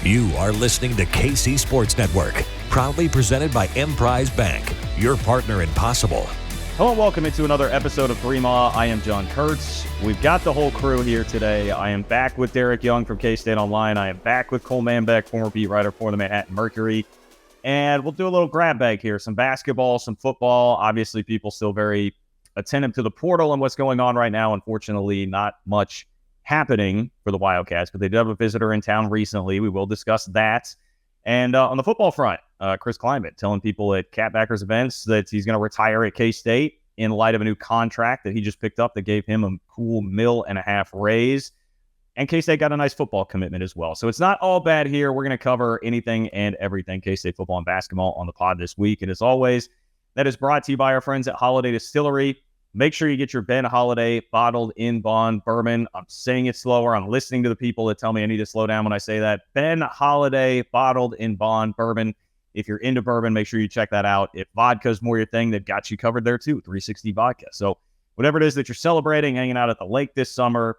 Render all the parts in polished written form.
You are listening to KC Sports Network, proudly presented by Emprise Bank, your partner in possible. Hello and welcome into another episode of Three Ma. I am John Kurtz. We've got the whole crew here today. I am back with Derek Young from K-State Online. I am back with Cole Manbeck, former beat writer for the Manhattan Mercury. And we'll do a little grab bag here. Some basketball, some football. Obviously, people still very attentive to the portal and what's going on right now. Unfortunately, not much happening for the Wildcats, but they did have a visitor in town recently. We will discuss that. And on the football front, Chris Kleinman telling people at Catbackers events that he's going to retire at K-State in light of a new contract that he just picked up that gave him a cool $1.5 million raise. And K-State got a nice football commitment as well. So it's not all bad here. We're going to cover anything and everything K-State football and basketball on the pod this week. And as always, that is brought to you by our friends at Holiday Distillery. Make sure you get your Ben Holiday bottled in bond bourbon. I'm saying it slower. I'm listening to the people that tell me I need to slow down when I say that. Ben Holiday bottled in bond bourbon. If you're into bourbon, make sure you check that out. If vodka's more your thing, they've got you covered there too. 360 Vodka. So whatever it is that you're celebrating, hanging out at the lake this summer,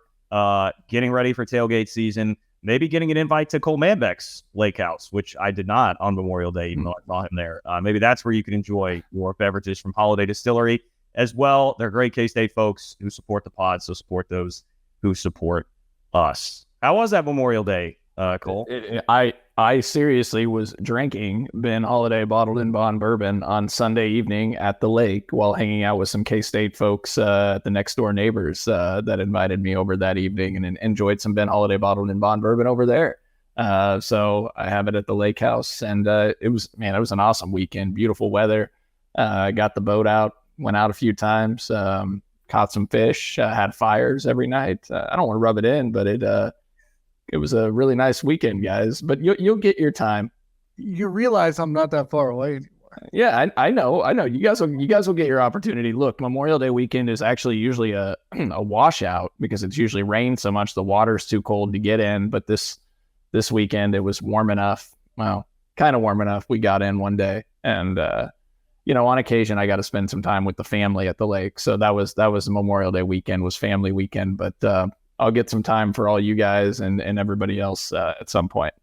getting ready for tailgate season, maybe getting an invite to Cole Manbeck's lake house, which I did not on Memorial Day, even though I saw him there. Maybe that's where you can enjoy your beverages from Holiday Distillery as well. They're great K-State folks who support the pod, so support those who support us. How was that Memorial Day, Cole? I seriously was drinking Ben Holiday bottled in bond bourbon on Sunday evening at the lake while hanging out with some K-State folks, the next door neighbors that invited me over that evening, and enjoyed some Ben Holiday bottled in bond bourbon over there. So I have it at the lake house, and it was an awesome weekend. Beautiful weather. Got the boat out. Went out a few times, caught some fish, had fires every night. I don't want to rub it in, but it was a really nice weekend, guys. But you'll get your time. You realize I'm not that far away anymore. Yeah, I know. You guys will get your opportunity. Look, Memorial Day weekend is actually usually a washout because it's usually rained so much the water's too cold to get in. But this weekend it was warm enough. Well, kind of warm enough. We got in one day, and on occasion I got to spend some time with the family at the lake. So that was Memorial Day weekend, was family weekend. But I'll get some time for all you guys and everybody else at some point.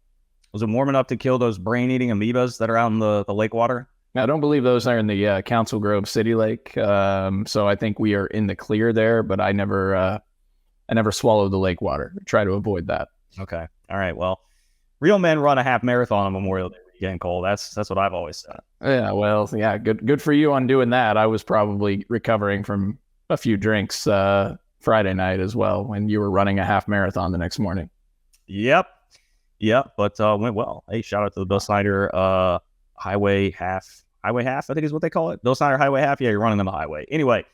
Was it warm enough to kill those brain-eating amoebas that are out in the lake water? I don't believe those are in the Council Grove City Lake. So I think we are in the clear there, but I never swallowed the lake water. Try to avoid that. Okay. All right. Well, real men run a half marathon on Memorial Day weekend, Cole. That's what I've always said. Yeah. Well, yeah. Good for you on doing that. I was probably recovering from a few drinks Friday night as well when you were running a half marathon the next morning. Yep. But went well. Hey, shout out to the Bill Snyder Highway half, I think is what they call it. Bill Snyder Highway half. Yeah, you're running on the highway. Anyway,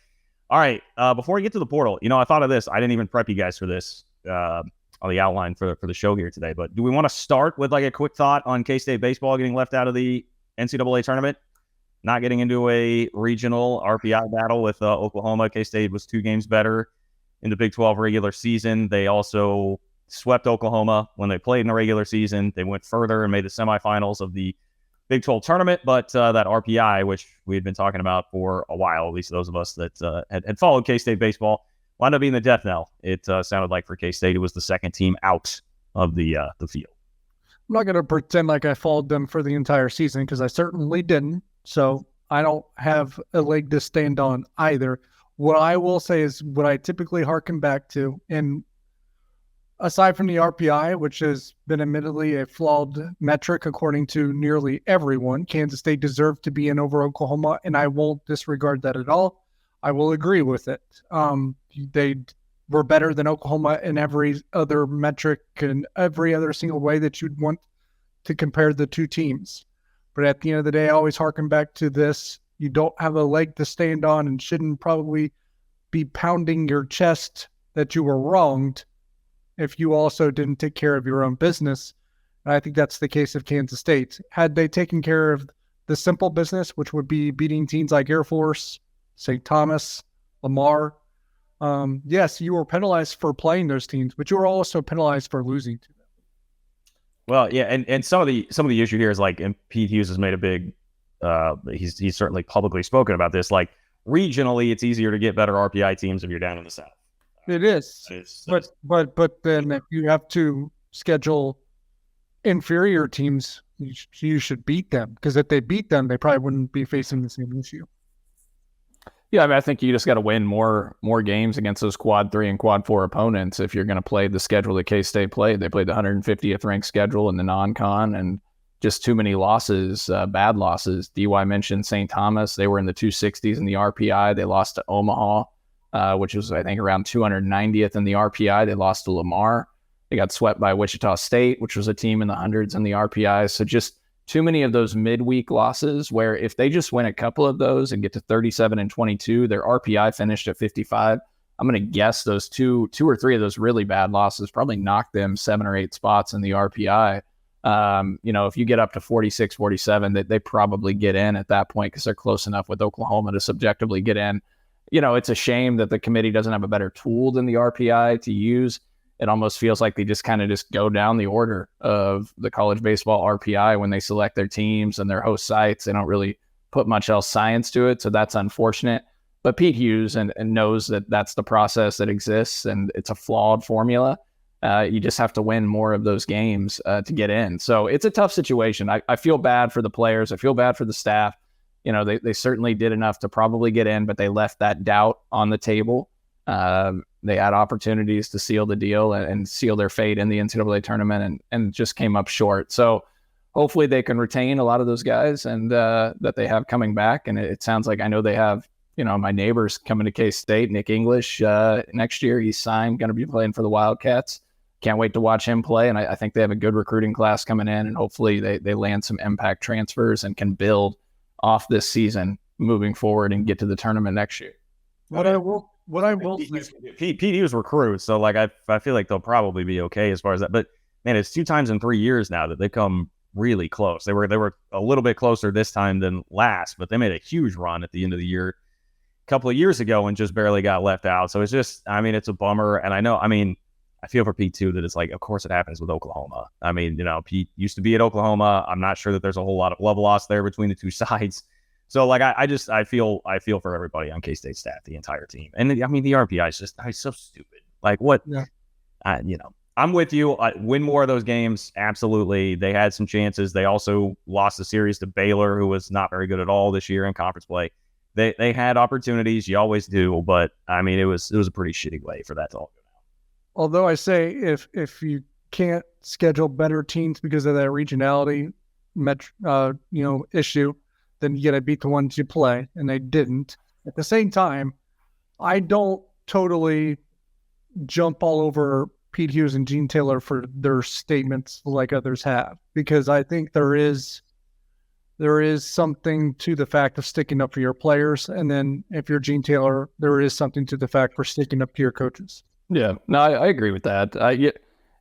all right. Before we get to the portal, I thought of this. I didn't even prep you guys for this on the outline for the show here today. But do we want to start with like a quick thought on K-State baseball getting left out of the NCAA tournament? Not getting into a regional RPI battle with Oklahoma. K-State was 2 games better in the Big 12 regular season. They also swept Oklahoma when they played in the regular season. They went further and made the semifinals of the Big 12 tournament. But that RPI, which we had been talking about for a while, at least those of us that had followed K-State baseball, wound up being the death knell. It sounded like for K-State, it was the second team out of the field. I'm not going to pretend like I followed them for the entire season because I certainly didn't. So I don't have a leg to stand on either. What I will say is what I typically hearken back to, and aside from the RPI, which has been admittedly a flawed metric according to nearly everyone, Kansas State deserved to be in over Oklahoma, and I won't disregard that at all. I will agree with it. They were better than Oklahoma in every other metric and every other single way that you'd want to compare the two teams. But at the end of the day, I always hearken back to this. You don't have a leg to stand on and shouldn't probably be pounding your chest that you were wronged if you also didn't take care of your own business. And I think that's the case of Kansas State. Had they taken care of the simple business, which would be beating teams like Air Force, St. Thomas, Lamar, yes, you were penalized for playing those teams, but you were also penalized for losing to them. Well, yeah, and some of the issue here is like, and Pete Hughes has made a big he's certainly publicly spoken about this. Like regionally, it's easier to get better RPI teams if you're down in the South. It is, but then if you have to schedule inferior teams, you should beat them, because if they beat them, they probably wouldn't be facing the same issue. Yeah, I mean, I think you just got to win more games against those quad 3 and quad 4 opponents if you're going to play the schedule that K-State played. They played the 150th ranked schedule in the non-con, and just too many losses, bad losses. DY mentioned St. Thomas. They were in the 260s in the RPI. They lost to Omaha, which was, I think, around 290th in the RPI. They lost to Lamar. They got swept by Wichita State, which was a team in the hundreds in the RPI. So just too many of those midweek losses where if they just win a couple of those and get to 37-22, their RPI finished at 55. I'm going to guess those two or three of those really bad losses probably knocked them 7 or 8 spots in the RPI. If you get up to 46, 47, that they probably get in at that point because they're close enough with Oklahoma to subjectively get in. It's a shame that the committee doesn't have a better tool than the RPI to use. It almost feels like they just go down the order of the college baseball RPI when they select their teams and their host sites. They don't really put much else science to it, so that's unfortunate. But Pete Hughes and knows that that's the process that exists, and it's a flawed formula. You just have to win more of those games to get in. So it's a tough situation. I feel bad for the players. I feel bad for the staff. They certainly did enough to probably get in, but they left that doubt on the table. They had opportunities to seal the deal and seal their fate in the NCAA tournament and just came up short. So hopefully they can retain a lot of those guys and that they have coming back. And it sounds like I know they have, my neighbors coming to K-State, Nick English next year. He's signed, going to be playing for the Wildcats. Can't wait to watch him play. And I think they have a good recruiting class coming in, and hopefully they land some impact transfers and can build off this season moving forward and get to the tournament next year. What I will Pete Hughes recruits, so I feel like they'll probably be okay as far as that. But man, it's 2 times in 3 years now that they come really close. They were a little bit closer this time than last, but they made a huge run at the end of the year a couple of years ago and just barely got left out. So it's just, it's a bummer. And I feel for Pete too, that it's like, of course it happens with Oklahoma. Pete used to be at Oklahoma. I'm not sure that there's a whole lot of love lost there between the two sides. So I feel for everybody on K-State staff, the entire team. And the RPI is just so stupid. Like what, yeah. I'm with you. Win more of those games. Absolutely. They had some chances. They also lost the series to Baylor, who was not very good at all this year in conference play. They had opportunities. You always do. But it was a pretty shitty way for that to all go down. Although I say if you can't schedule better teams because of that regionality issue, then you got to beat the ones you play, and they didn't. At the same time, I don't totally jump all over Pete Hughes and Gene Taylor for their statements like others have, because I think there is something to the fact of sticking up for your players, and then if you're Gene Taylor, there is something to the fact for sticking up to your coaches. Yeah, no, I agree with that.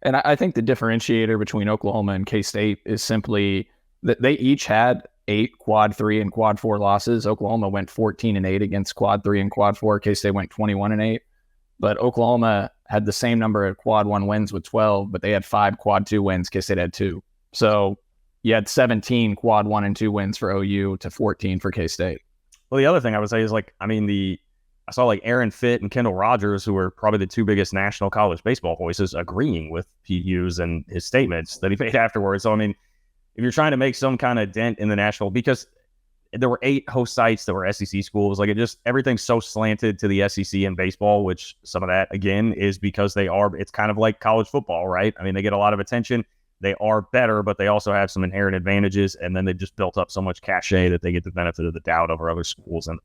And I think the differentiator between Oklahoma and K-State is simply that they each had 8 quad 3 and quad 4 losses. Oklahoma went 14-8 against quad 3 and quad 4. K-State went 21-8. But Oklahoma had the same number of quad 1 wins with 12, but they had 5 quad 2 wins. K-State had 2. So you had 17 quad 1 and 2 wins for OU to 14 for K-State. Well, the other thing I would say is I saw Aaron Fitt and Kendall Rogers, who were probably the 2 biggest national college baseball voices, agreeing with Pete Hughes and his statements that he made afterwards. So, if you're trying to make some kind of dent in the national, because there were 8 host sites that were SEC schools, everything's so slanted to the SEC in baseball, which some of that, again, is because it's kind of like college football, right? They get a lot of attention. They are better, but they also have some inherent advantages. And then they've just built up so much cachet that they get the benefit of the doubt over other schools. And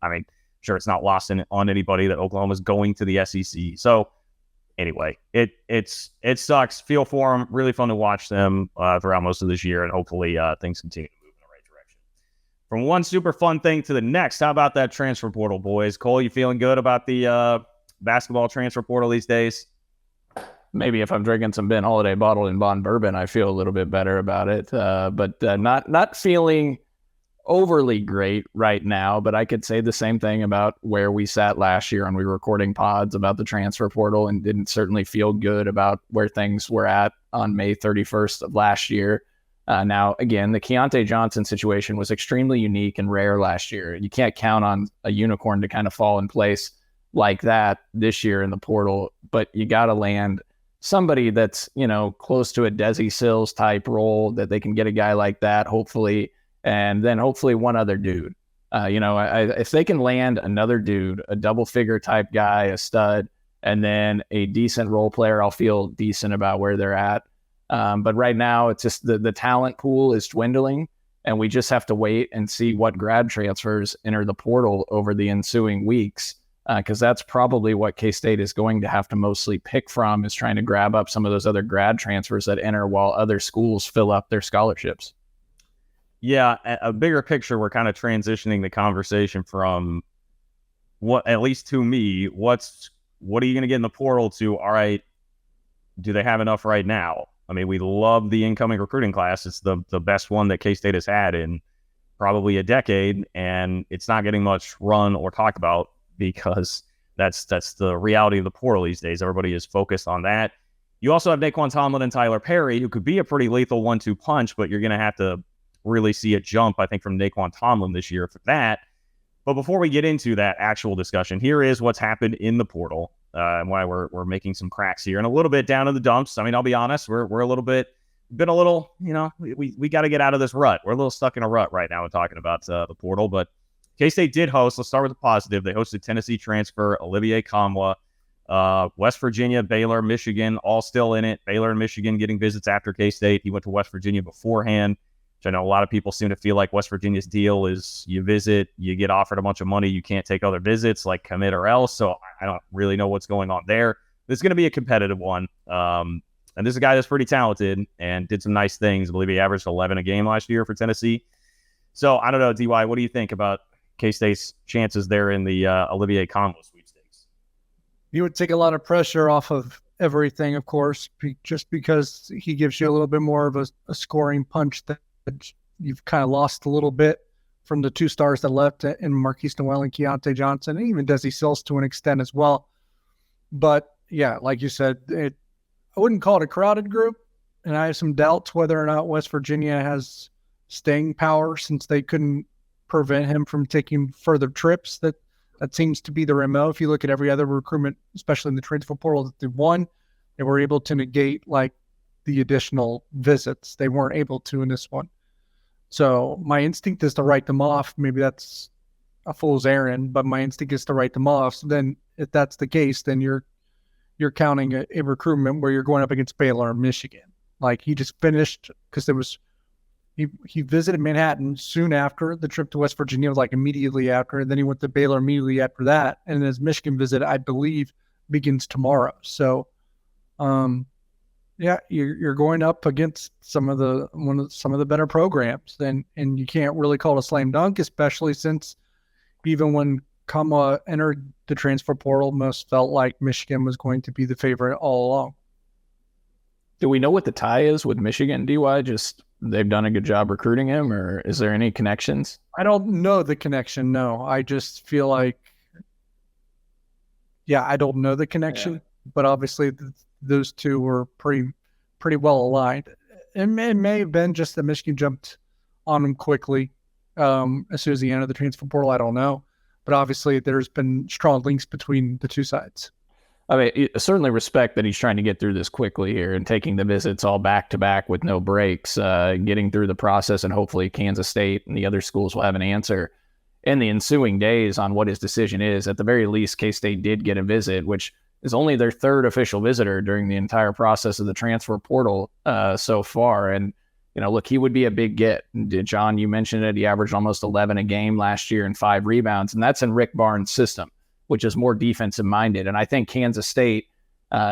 sure, it's not lost on anybody that Oklahoma's going to the SEC. So anyway, it sucks. Feel for them. Really fun to watch them throughout most of this year, and hopefully things continue to move in the right direction. From one super fun thing to the next, how about that transfer portal, boys? Cole, you feeling good about the basketball transfer portal these days? Maybe if I'm drinking some Ben Holiday bottled in Bond bourbon, I feel a little bit better about it. But not feeling overly great right now, but I could say the same thing about where we sat last year when we were recording pods about the transfer portal, and didn't certainly feel good about where things were at on May 31st of last year. Now, again, the Keontae Johnson situation was extremely unique and rare last year. You can't count on a unicorn to kind of fall in place like that this year in the portal, but you got to land somebody that's, close to a Desi Sills type role that they can get a guy like that, hopefully, and then hopefully one other dude. If they can land another dude, a double figure type guy, a stud, and then a decent role player, I'll feel decent about where they're at. But right now, it's just the talent pool is dwindling, and we just have to wait and see what grad transfers enter the portal over the ensuing weeks, because that's probably what K-State is going to have to mostly pick from, is trying to grab up some of those other grad transfers that enter while other schools fill up their scholarships. Yeah, a bigger picture, we're kind of transitioning the conversation from what, at least to me, what are you going to get in the portal to, all right, do they have enough right now? I mean, we love the incoming recruiting class. It's the best one that K-State has had in probably a decade, and it's not getting much run or talk about because that's the reality of the portal these days. Everybody is focused on that. You also have Naquan Tomlin and Tyler Perry, who could be a pretty lethal 1-2 punch, but you're going to have to really see a jump, I think, from Naquan Tomlin this year for that. But before we get into that actual discussion, here is what's happened in the portal and why we're making some cracks here and a little bit down in the dumps. I mean, I'll be honest, we're a little bit, we got to get out of this rut. We're a little stuck in a rut right now and talking about the portal. But K-State did host. Let's start with the positive. They hosted Tennessee transfer Olivier Kamwa, West Virginia, Baylor, Michigan, all still in it. Baylor and Michigan getting visits after K-State. He went to West Virginia beforehand. I know a lot of people seem to feel like West Virginia's deal is you visit, you get offered a bunch of money, you can't take other visits, like commit or else. So I don't really know what's going on there. This is going to be a competitive one. And this is a guy that's pretty talented and did some nice things. I believe he averaged 11 a game last year for Tennessee. So I don't know, DY, what do you think about K-State's chances there in the Olivier Kamwa sweepstakes? You would take a lot of pressure off of everything, of course, just because he gives you a little bit more of a scoring punch that you've kind of lost a little bit from the two stars that left in Marquise Noel and Keontae Johnson, and even Desi Sills to an extent as well. But yeah, like you said, I wouldn't call it a crowded group, and I have some doubts whether or not West Virginia has staying power since they couldn't prevent him from taking further trips. That seems to be their MO. If you look at every other recruitment, especially in the transfer portal that they've won, they were able to negate like the additional visits. They weren't able to in this one. So my instinct is to write them off. Maybe that's a fool's errand, but my instinct is to write them off. So then if that's the case, then you're counting a recruitment where you're going up against Baylor or Michigan. Like he just finished because he visited Manhattan soon after the trip to West Virginia, like immediately after, and then he went to Baylor immediately after that. And his Michigan visit, I believe, begins tomorrow. So yeah, you're going up against some of the better programs, and you can't really call it a slam dunk, especially since even when Kamwa entered the transfer portal, most felt like Michigan was going to be the favorite all along. Do we know what the tie is with Michigan, DY? Just they've done a good job recruiting him, or is there any connections? I don't know the connection, no. I just feel like, I don't know the connection, but obviously those two were pretty well aligned. It may have been just that Michigan jumped on him quickly as soon as he entered the transfer portal. I don't know. But obviously there's been strong links between the two sides. I mean, certainly respect that he's trying to get through this quickly here and taking the visits all back to back with no breaks, getting through the process, and hopefully Kansas State and the other schools will have an answer in the ensuing days on what his decision is. At the very least, K-State did get a visit, which is only their third official visitor during the entire process of the transfer portal so far. And, look, he would be a big get. John, you mentioned it. He averaged almost 11 a game last year and 5 rebounds, and that's in Rick Barnes' system, which is more defensive minded. And I think Kansas State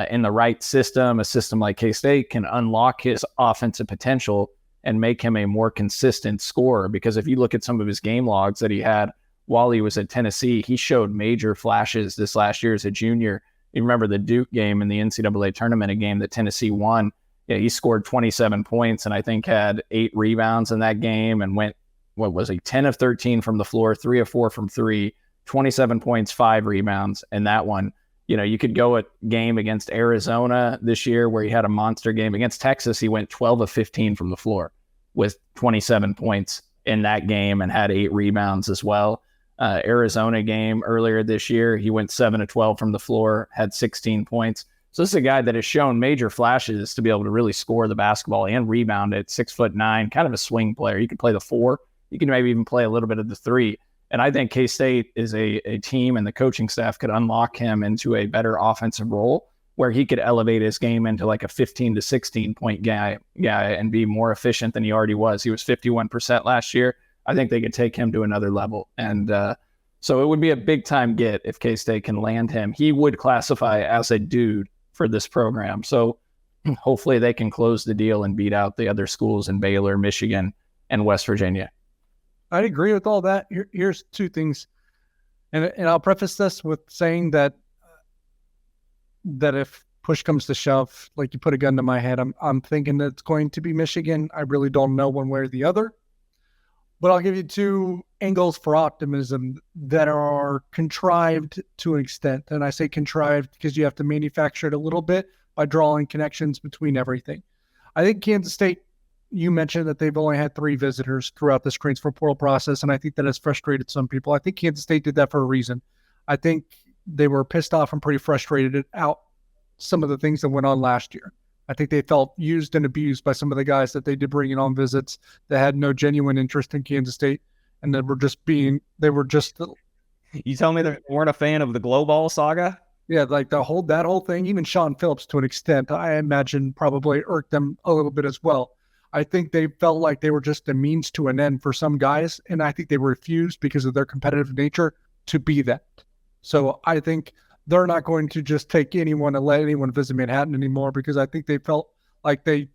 in the right system, a system like K-State, can unlock his offensive potential and make him a more consistent scorer. Because if you look at some of his game logs that he had while he was at Tennessee, he showed major flashes this last year as a junior. You remember the Duke game in the NCAA tournament, a game that Tennessee won. Yeah, he scored 27 points and I think had 8 rebounds in that game and went, 10 of 13 from the floor, 3 of 4 from 3, 27 points, 5 rebounds. And that one, you could go a game against Arizona this year where he had a monster game. Against Texas, he went 12 of 15 from the floor with 27 points in that game and had 8 rebounds as well. Arizona game earlier this year, he went 7 of 12 from the floor, had 16 points. So this is a guy that has shown major flashes to be able to really score the basketball and rebound at 6'9", kind of a swing player. You can play the 4. You can maybe even play a little bit of the 3. And I think K-State is a team, and the coaching staff could unlock him into a better offensive role where he could elevate his game into like a 15 to 16 point guy and be more efficient than he already was. He was 51% last year. I think they could take him to another level. And so it would be a big time get if K-State can land him. He would classify as a dude for this program. So hopefully they can close the deal and beat out the other schools in Baylor, Michigan, and West Virginia. I'd agree with all that. Here's two things. And I'll preface this with saying that if push comes to shove, like you put a gun to my head, I'm thinking that it's going to be Michigan. I really don't know one way or the other. But I'll give you two angles for optimism that are contrived to an extent. And I say contrived because you have to manufacture it a little bit by drawing connections between everything. I think Kansas State, you mentioned that they've only had 3 visitors throughout this transfer portal process, and I think that has frustrated some people. I think Kansas State did that for a reason. I think they were pissed off and pretty frustrated out some of the things that went on last year. I think they felt used and abused by some of the guys that they did bring in on visits that had no genuine interest in Kansas State, and they were just. You tell me they weren't a fan of the Glow Ball saga? Yeah, like that whole thing. Even Sean Phillips, to an extent, I imagine probably irked them a little bit as well. I think they felt like they were just a means to an end for some guys, and I think they refused because of their competitive nature to be that. So I think they're not going to just take anyone and let anyone visit Manhattan anymore, because I think they felt like they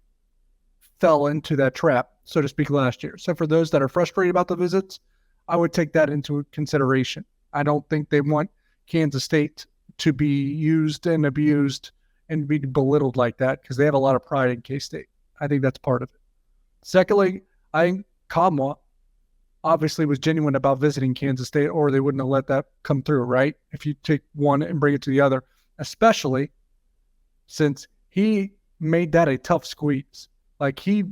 fell into that trap, so to speak, last year. So for those that are frustrated about the visits, I would take that into consideration. I don't think they want Kansas State to be used and abused and be belittled like that, because they have a lot of pride in K-State. I think that's part of it. Secondly, I think Kamwa obviously was genuine about visiting Kansas State, or they wouldn't have let that come through, right? If you take one and bring it to the other, especially since he made that a tough squeeze. Like, he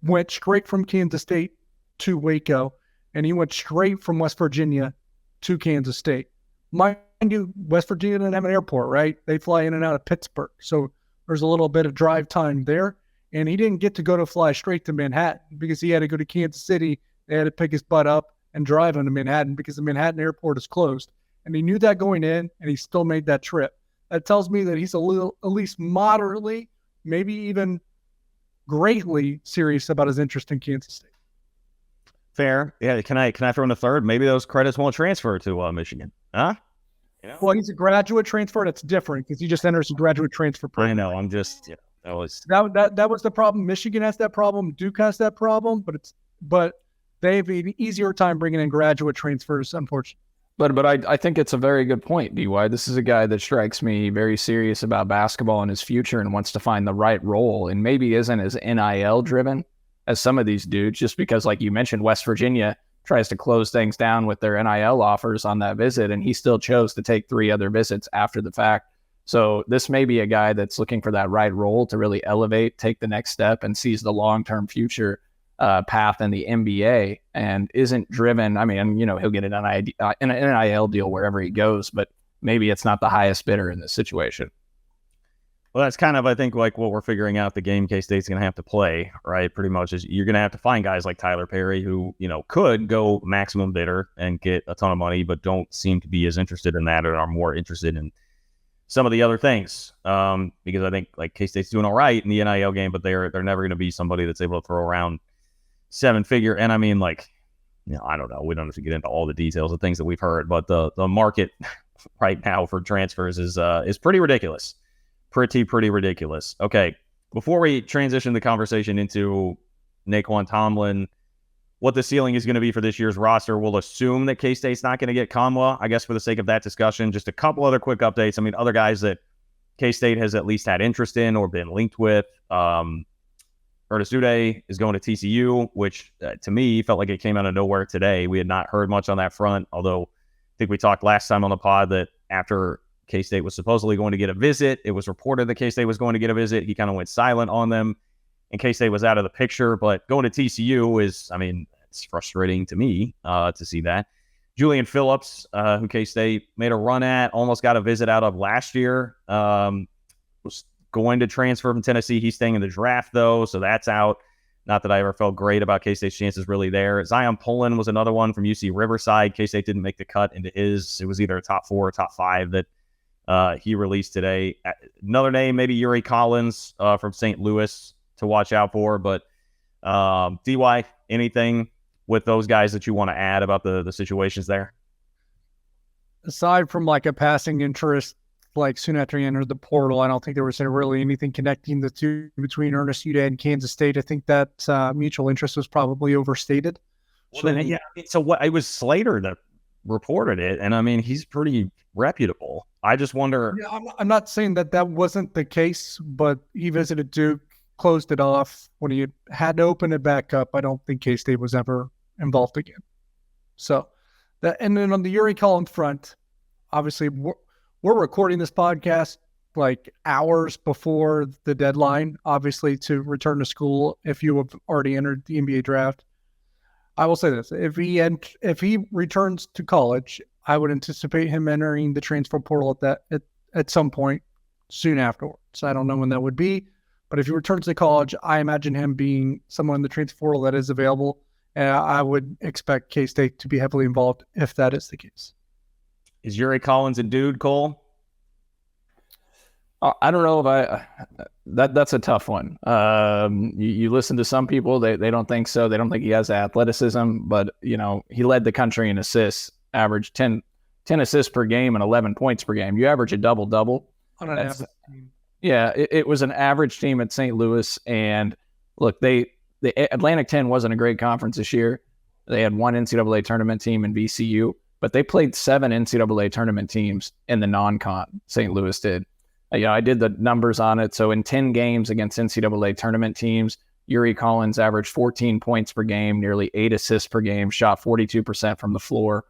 went straight from Kansas State to Waco, and he went straight from West Virginia to Kansas State. Mind you, West Virginia doesn't have an airport, right? They fly in and out of Pittsburgh. So there's a little bit of drive time there. And he didn't get to go to fly straight to Manhattan because he had to go to Kansas City. They had to pick his butt up and drive him to Manhattan because the Manhattan airport is closed. And he knew that going in, and he still made that trip. That tells me that he's a little, at least moderately, maybe even greatly serious about his interest in Kansas State. Fair. Yeah. Can I throw in a third? Maybe those credits won't transfer to Michigan. Huh? You know? Well, he's a graduate transfer. That's different because he just enters a graduate transfer program. I know. I'm just, that was the problem. Michigan has that problem. Duke has that problem, but they have an easier time bringing in graduate transfers, unfortunately. But I think it's a very good point, DY. This is a guy that strikes me very serious about basketball and his future and wants to find the right role, and maybe isn't as NIL driven as some of these dudes, just because, like you mentioned, West Virginia tries to close things down with their NIL offers on that visit, and he still chose to take 3 other visits after the fact. So this may be a guy that's looking for that right role to really elevate, take the next step, and sees the long-term future path in the NBA, and isn't driven. I mean, he'll get an NIL deal wherever he goes, but maybe it's not the highest bidder in this situation. Well, that's kind of, I think, like what we're figuring out the game K-State's going to have to play, right? Pretty much is you're going to have to find guys like Tyler Perry who, could go maximum bidder and get a ton of money, but don't seem to be as interested in that, and are more interested in some of the other things. Because I think like K-State's doing all right in the NIL game, but they're never going to be somebody that's able to throw around 7-figure. And I mean, I don't know. We don't have to get into all the details of things that we've heard, but the market right now for transfers is pretty ridiculous. Pretty ridiculous. Okay, before we transition the conversation into Naquan Tomlin, what the ceiling is going to be for this year's roster, we'll assume that K-State's not going to get Kamwa, I guess, for the sake of that discussion. Just a couple other quick updates. I mean, other guys that K-State has at least had interest in or been linked with. Ernest Uday is going to TCU, which to me felt like it came out of nowhere today. We had not heard much on that front, although I think we talked last time on the pod that after K-State was supposedly going to get a visit, it was reported that K-State was going to get a visit. He kind of went silent on them, and K-State was out of the picture. But going to TCU is, it's frustrating to me to see that. Julian Phillips, who K-State made a run at, almost got a visit out of last year. was going to transfer from Tennessee. He's staying in the draft, though, so that's out. Not that I ever felt great about K-State's chances really there. Zion Pullen was another one from UC Riverside. K-State didn't make the cut into his. It was either a top 4 or top 5 that he released today. Another name, maybe Yuri Collins from St. Louis to watch out for. But DY, anything with those guys that you want to add about the situations there? Aside from like a passing interest, like soon after he entered the portal, I don't think there was really anything connecting the two between Ernest Udeh and Kansas State. I think that mutual interest was probably overstated. Well, then, yeah. So what? It was Slater that reported it, and I mean he's pretty reputable. I just wonder. Yeah, I'm not saying that wasn't the case, but he visited Duke, closed it off when he had to open it back up. I don't think K-State was ever involved again. So that, and then on the Yuri Collins front, obviously we're recording this podcast like hours before the deadline, obviously, to return to school if you have already entered the NBA draft. I will say this: if he returns to college, I would anticipate him entering the transfer portal at some point soon afterwards. I don't know when that would be, but if he returns to college, I imagine him being someone in the transfer portal that is available, and I would expect K-State to be heavily involved if that is the case. Is Yuri Collins a dude, Cole? I don't know if that's a tough one. You listen to some people, they don't think so. They don't think he has athleticism, but he led the country in assists, averaged 10 assists per game and 11 points per game. You average a double-double. On an average team. Yeah, it was an average team at St. Louis, and look, the Atlantic 10 wasn't a great conference this year. They had one NCAA tournament team in VCU, but they played 7 NCAA tournament teams in the non-con. St. Louis did. I did the numbers on it. So in 10 games against NCAA tournament teams, Yuri Collins averaged 14 points per game, nearly 8 assists per game, shot 42% from the floor.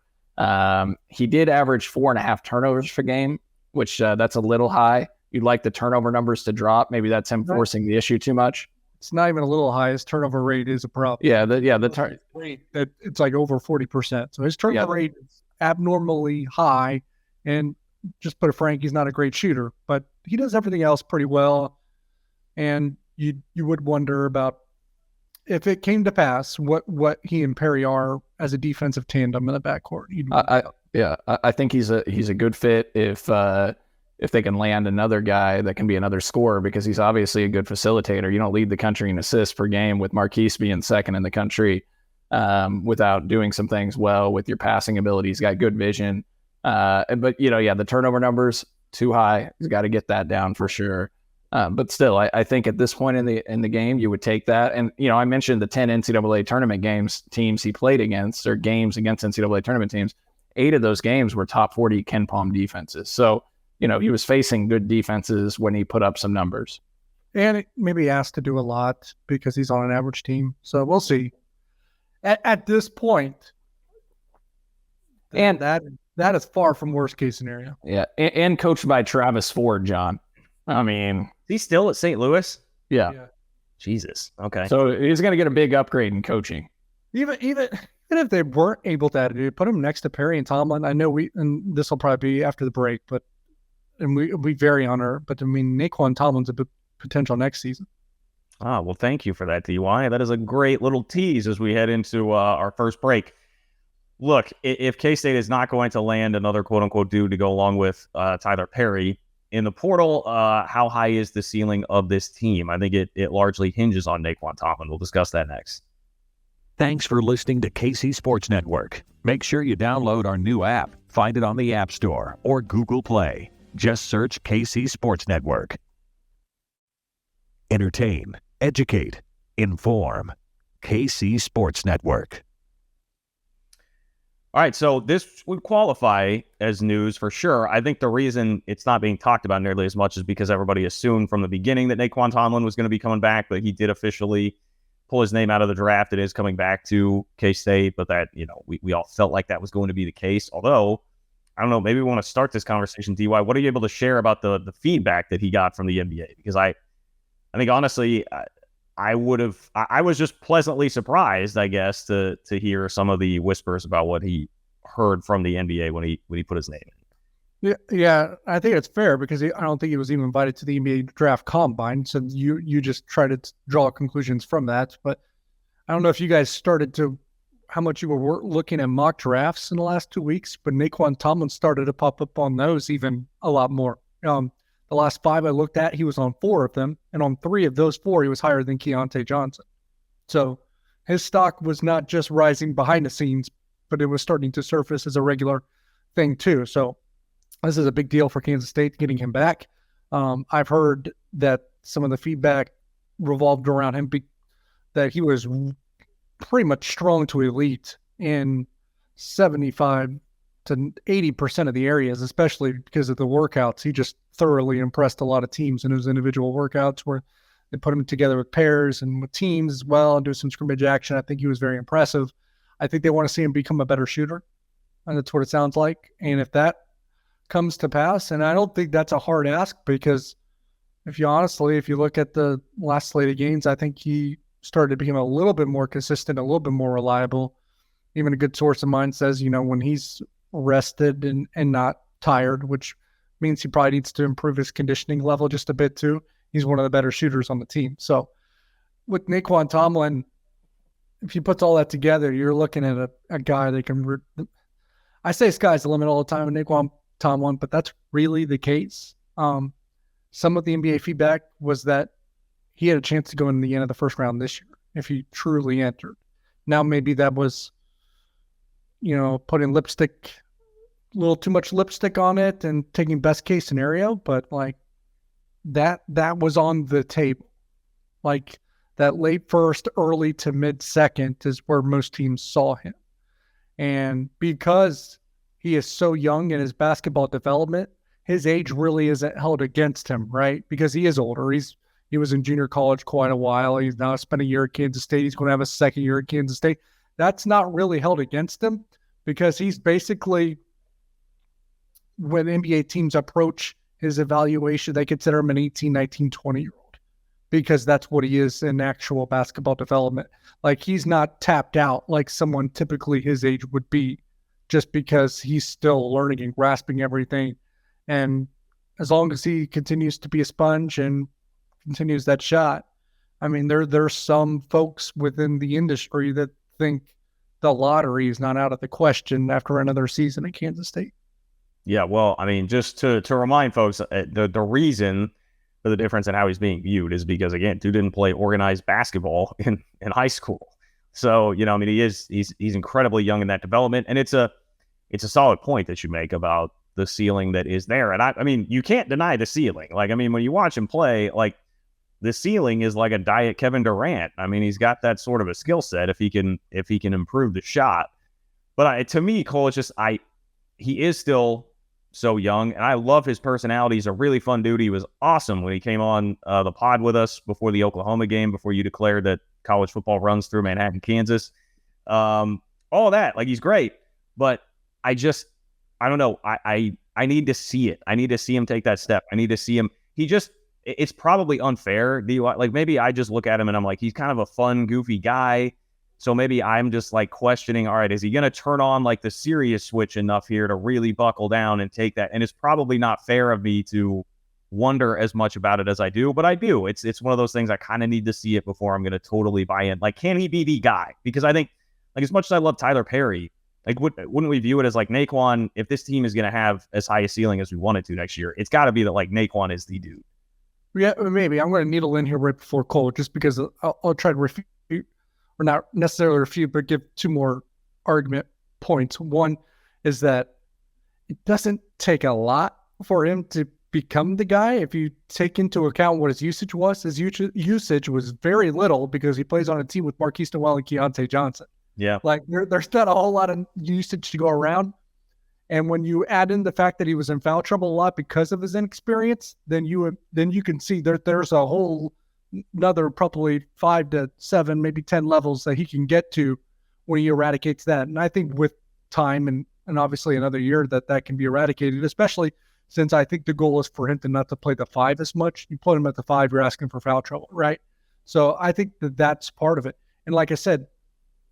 He did average 4.5 turnovers per game, which that's a little high. You'd like the turnover numbers to drop. Maybe that's him forcing the issue too much. It's not even a little high. His turnover rate is a problem. Yeah, it's like over 40%. So his turnover rate is abnormally high, and just put it frank, he's not a great shooter, but he does everything else pretty well. And you would wonder about if it came to pass, what he and Perry are as a defensive tandem in the backcourt. I think he's a good fit if they can land another guy that can be another scorer, because he's obviously a good facilitator. You don't lead the country in assists per game with Marquise being second in the country without doing some things well with your passing ability. He's got good vision. But the turnover numbers too high. He's got to get that down for sure. But still, I think at this point in the game, you would take that. And I mentioned the 10 NCAA tournament teams he played against, or games against NCAA tournament teams. 8 of those games were top 40 Ken Palm defenses. So he was facing good defenses when he put up some numbers. And it maybe asked to do a lot because he's on an average team. So we'll see. At this point, and that is far from worst case scenario. Yeah, and coached by Travis Ford, John. I mean, he's still at St. Louis? Yeah. Jesus. Okay. So he's going to get a big upgrade in coaching. Even if they weren't able to do, put him next to Perry and Tomlin. I know and this will probably be after the break, and we vary on her. But I mean, Naquan Tomlin's a potential next season. Ah, well, thank you for that, DY. That is a great little tease as we head into our first break. Look, if K-State is not going to land another quote-unquote dude to go along with Tyler Perry in the portal, how high is the ceiling of this team? I think it largely hinges on Naquan Tomlin. We'll discuss that next. Thanks for listening to KC Sports Network. Make sure you download our new app. Find it on the App Store or Google Play. Just search KC Sports Network. Entertain, educate, inform. KC Sports Network. All right, so this would qualify as news for sure. I think the reason it's not being talked about nearly as much is because everybody assumed from the beginning that Naquan Tomlin was going to be coming back, but he did officially pull his name out of the draft. It is coming back to K-State, but that, we all felt like that was going to be the case. Although, I don't know, maybe we want to start this conversation, DY. What are you able to share about the feedback that he got from the NBA? Because I think, honestly, I was just pleasantly surprised, I guess, to hear some of the whispers about what he heard from the NBA when he put his name in. Yeah, I think it's fair because I don't think he was even invited to the NBA draft combine. So you just try to draw conclusions from that. But I don't know if you guys started to how much you were looking at mock drafts in the last 2 weeks, but Naquan Tomlin started to pop up on those even a lot more. The last 5 I looked at, he was on 4 of them, and on 3 of those 4, he was higher than Keontae Johnson. So his stock was not just rising behind the scenes, but it was starting to surface as a regular thing too. So this is a big deal for Kansas State getting him back. I've heard that some of the feedback revolved around him, that he was pretty much strong to elite in 75 to 80% of the areas, especially because of the workouts. He just thoroughly impressed a lot of teams in his individual workouts where they put him together with pairs and with teams as well and do some scrimmage action. I think he was very impressive. I think they want to see him become a better shooter, and that's what it sounds like. And if that comes to pass, and I don't think that's a hard ask, because if you look at the last slate of games, I think he started to become a little bit more consistent, a little bit more reliable. Even a good source of mine says, when he's rested and not tired, which means he probably needs to improve his conditioning level just a bit too. He's one of the better shooters on the team. So with Naquan Tomlin, if you put all that together, you're looking at a guy that can I say sky's the limit all the time with Naquan Tomlin, but that's really the case. Some of the NBA feedback was that he had a chance to go in the end of the first round this year if he truly entered. Now, maybe that was, putting a little too much lipstick on it and taking best case scenario, but like that was on the table. Like that late first, early to mid second is where most teams saw him. And because he is so young in his basketball development, his age really isn't held against him, right? Because he is older. He was in junior college quite a while. He's now spent a year at Kansas State. He's going to have a second year at Kansas State. That's not really held against him because he's basically, when NBA teams approach his evaluation, they consider him an 18, 19, 20-year-old because that's what he is in actual basketball development. Like he's not tapped out like someone typically his age would be just because he's still learning and grasping everything. And as long as he continues to be a sponge and continues that shot, I mean, there's some folks within the industry that think the lottery is not out of the question after another season at Kansas State. Yeah, well, I mean, just to remind folks, the reason for the difference in how he's being viewed is because, again, dude didn't play organized basketball in high school. So, he's incredibly young in that development, and it's a solid point that you make about the ceiling that is there. And I mean, you can't deny the ceiling. Like, I mean, when you watch him play, like the ceiling is like a diet Kevin Durant. I mean, he's got that sort of a skill set if he can improve the shot. But to me, Cole, it's just he is still so young, and I love his personality. He's a really fun dude. He was awesome when he came on the pod with us before the Oklahoma game, before you declared that college football runs through Manhattan, Kansas. All that, like, he's great. But I don't know. I need to see it. I need to see him take that step. I need to see him. It's probably unfair. Like, maybe I just look at him and I'm like, he's kind of a fun, goofy guy. So maybe I'm just like questioning, all right, is he going to turn on like the serious switch enough here to really buckle down and take that? And it's probably not fair of me to wonder as much about it as I do, but I do. It's one of those things I kind of need to see it before I'm going to totally buy in. Like, can he be the guy? Because I think, like, as much as I love Tyler Perry, like, wouldn't we view it as like Naquan, if this team is going to have as high a ceiling as we want it to next year, it's got to be that like Naquan is the dude. Yeah, maybe. I'm going to needle in here right before Cole, just because I'll try to refute, or not necessarily refute, but give 2 more argument points. One is that it doesn't take a lot for him to become the guy. If you take into account what his usage was, his usage was very little because he plays on a team with Marquise Noel and Keontae Johnson. Yeah. Like there's not a whole lot of usage to go around. And when you add in the fact that he was in foul trouble a lot because of his inexperience, then you can see there's a whole another probably 5 to 7, maybe 10 levels that he can get to when he eradicates that. And I think with time and obviously another year that can be eradicated, especially since I think the goal is for him to not to play the 5 as much. You put him at the 5, you're asking for foul trouble, right? So I think that's part of it. And like I said,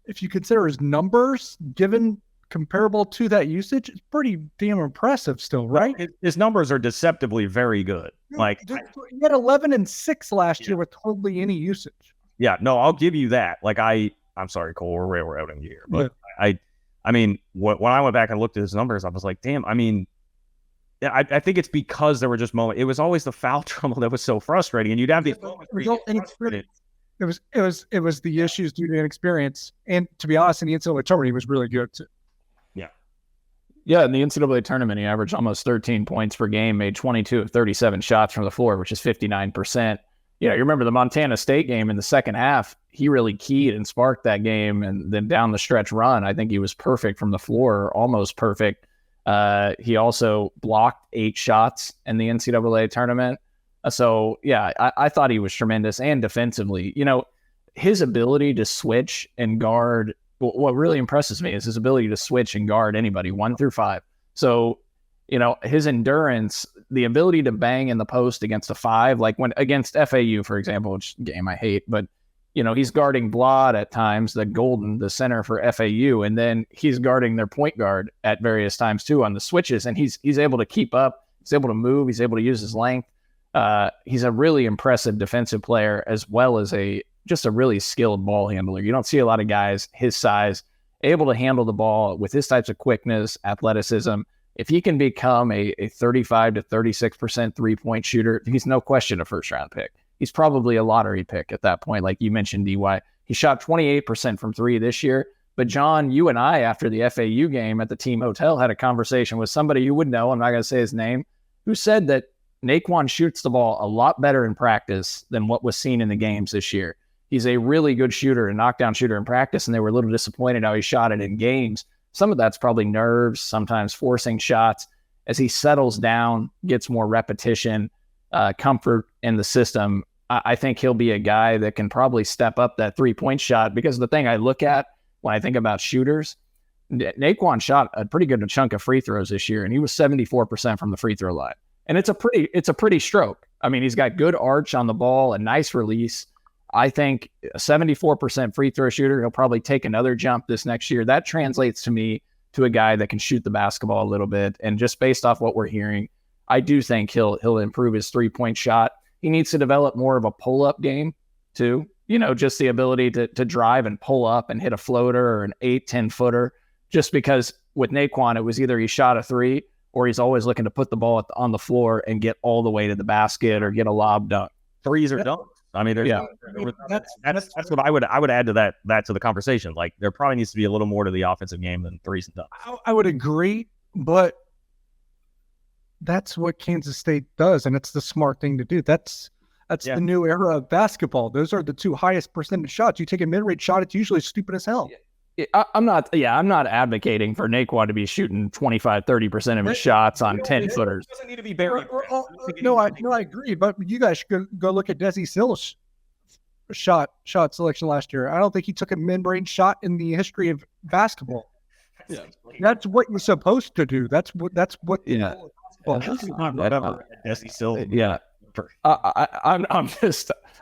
if you consider his numbers, given comparable to that usage, it's pretty damn impressive still, right? His numbers are deceptively very good. Like, he had 11 and 6 last year with hardly any usage. Yeah, no, I'll give you that. Like, I'm sorry, Cole, we're railroading you here, but I mean, when I went back and looked at his numbers, I was like, damn. I mean, I think it's because there were just moments. It was always the foul trouble that was so frustrating, and you'd have these moments. It was the issues due to inexperience, and to be honest, in the NCAA tournament, he was really good too. Yeah, in the NCAA tournament, he averaged almost 13 points per game, made 22 of 37 shots from the floor, which is 59%. You remember the Montana State game in the second half, he really keyed and sparked that game, and then down the stretch run, I think he was perfect from the floor, almost perfect. He also blocked 8 shots in the NCAA tournament. So, yeah, I thought he was tremendous, and defensively. His ability to switch and guard, what really impresses me is his ability to switch and guard anybody, 1 through 5. So, his endurance, the ability to bang in the post against a 5, like when against FAU, for example, which game I hate, but, he's guarding Blad at times, the center for FAU, and then he's guarding their point guard at various times too on the switches, and he's able to keep up, he's able to move, he's able to use his length. He's a really impressive defensive player as well as just a really skilled ball handler. You don't see a lot of guys his size able to handle the ball with his types of quickness, athleticism. If he can become a 35 to 36% three-point shooter, he's no question a first-round pick. He's probably a lottery pick at that point, like you mentioned, DY. He shot 28% from 3 this year. But, John, you and I, after the FAU game at the team hotel, had a conversation with somebody you would know, I'm not going to say his name, who said that Naquan shoots the ball a lot better in practice than what was seen in the games this year. He's a really good shooter, a knockdown shooter in practice, and they were a little disappointed how he shot it in games. Some of that's probably nerves, sometimes forcing shots. As he settles down, gets more repetition, comfort in the system, I think he'll be a guy that can probably step up that three-point shot, because the thing I look at when I think about shooters, Naquan shot a pretty good chunk of free throws this year, and he was 74% from the free throw line. And it's a pretty stroke. I mean, he's got good arch on the ball, a nice release. I think a 74% free throw shooter, he'll probably take another jump this next year. That translates to me to a guy that can shoot the basketball a little bit. And just based off what we're hearing, I do think he'll improve his three-point shot. He needs to develop more of a pull-up game too. Just the ability to drive and pull up and hit a floater or an 8-10 footer. Just because with Naquan, it was either he shot a 3 or he's always looking to put the ball on the floor and get all the way to the basket or get a lob dunk. Threes are dunks. I mean, that's what I would add to that to the conversation. Like, there probably needs to be a little more to the offensive game than threes and dunks. I would agree, but that's what Kansas State does, and it's the smart thing to do. That's the new era of basketball. Those are the 2 highest percentage shots. You take a mid-range shot, it's usually stupid as hell. I'm not advocating for Naquan to be shooting 25-30% of his shots on 10-footers. It doesn't need to be buried. No, I agree. But you guys should go look at Desi Sills' shot selection last year. I don't think he took a mid-range shot in the history of basketball. Yeah. That's what you're supposed to do. That's what. Yeah. Desi Sills. Yeah.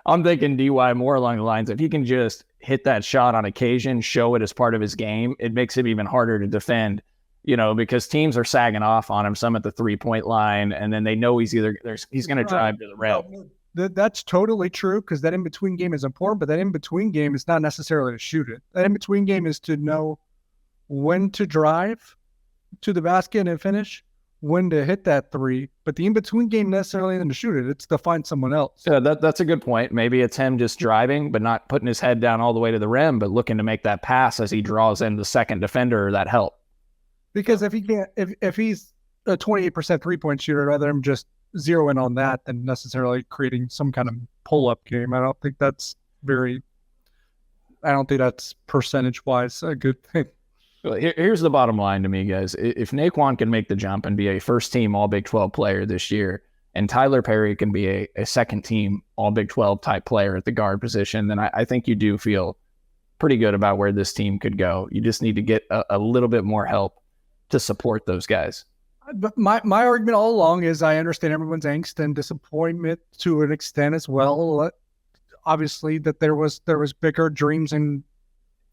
I'm thinking DY more along the lines, if he can just hit that shot on occasion, show it as part of his game, it makes him even harder to defend, because teams are sagging off on him, some at the 3-point line, and then they know he's going to drive to the rim. That's totally true, because that in-between game is important, but that in-between game is not necessarily to shoot it. That in-between game is to know when to drive to the basket and finish, when to hit that 3, but the in-between game necessarily isn't to shoot it. It's to find someone else. Yeah, that's a good point. Maybe it's him just driving, but not putting his head down all the way to the rim, but looking to make that pass as he draws in the second defender, that help. Because if he's a 28% three-point shooter, rather than just zeroing on that than necessarily creating some kind of pull-up game, I don't think that's percentage-wise a good thing. Here's the bottom line to me, guys. If Naquan can make the jump and be a first-team All-Big 12 player this year, and Tyler Perry can be a second-team All-Big 12 type player at the guard position, then I think you do feel pretty good about where this team could go. You just need to get a little bit more help to support those guys. But my argument all along is I understand everyone's angst and disappointment to an extent as well. Obviously, that there was bigger dreams and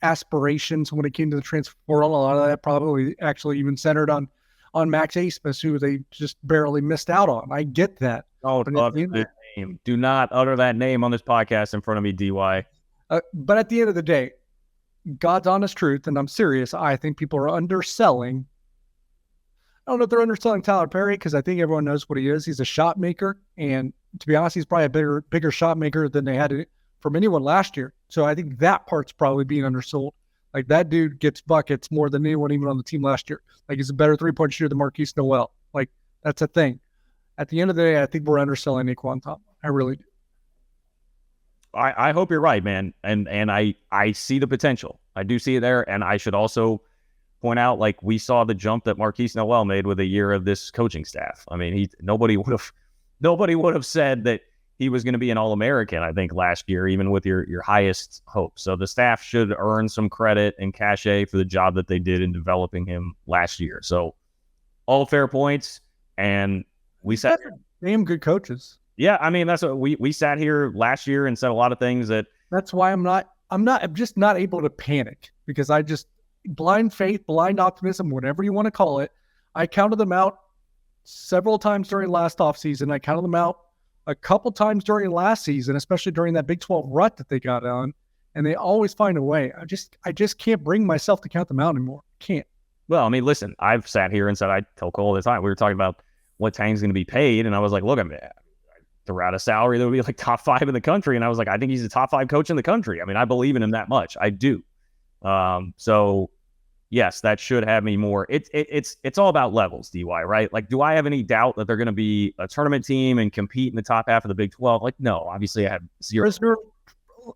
aspirations when it came to the transfer portal. A lot of that probably actually even centered on Max Asmus, who they just barely missed out on. I get that. Don't utter that name. Do not utter that name on this podcast in front of me, DY. But at the end of the day, God's honest truth, and I'm serious, I think people are underselling. I don't know if they're underselling Tyler Perry, because I think everyone knows what he is. He's a shot maker, and to be honest, he's probably a bigger shot maker than they had from anyone last year. So I think that part's probably being undersold. Like, that dude gets buckets more than anyone even on the team last year. Like, he's a better three-point shooter than Marquise Noel. Like, that's a thing. At the end of the day, I think we're underselling Naquan Tomlin. I really do. I hope you're right, man. And I see the potential. I do see it there. And I should also point out, like, we saw the jump that Marquise Noel made with a year of this coaching staff. I mean, nobody would have said that he was going to be an All-American, I think, last year, even with your highest hope. So the staff should earn some credit and cachet for the job that they did in developing him last year. So all fair points. And we sat here. Damn good coaches. Yeah, I mean, that's what we sat here last year and said a lot of things that. That's why I'm just not able to panic, because I just blind faith, blind optimism, whatever you want to call it. I counted them out several times during last offseason. I counted them out a couple times during last season, especially during that Big 12 rut that they got on, and they always find a way. I just can't bring myself to count them out anymore. I can't. Well, I mean, listen, I've sat here and said, I tell Cole all the time, we were talking about what Tang's going to be paid, and I was like, look, I threw out a salary that would be like top 5 in the country, and I was like, I think he's a top 5 coach in the country. I mean, I believe in him that much. I do. So yes, that should have me more. It's all about levels, DY, right? Like, do I have any doubt that they're going to be a tournament team and compete in the top half of the Big 12? Like, no, obviously I have zero.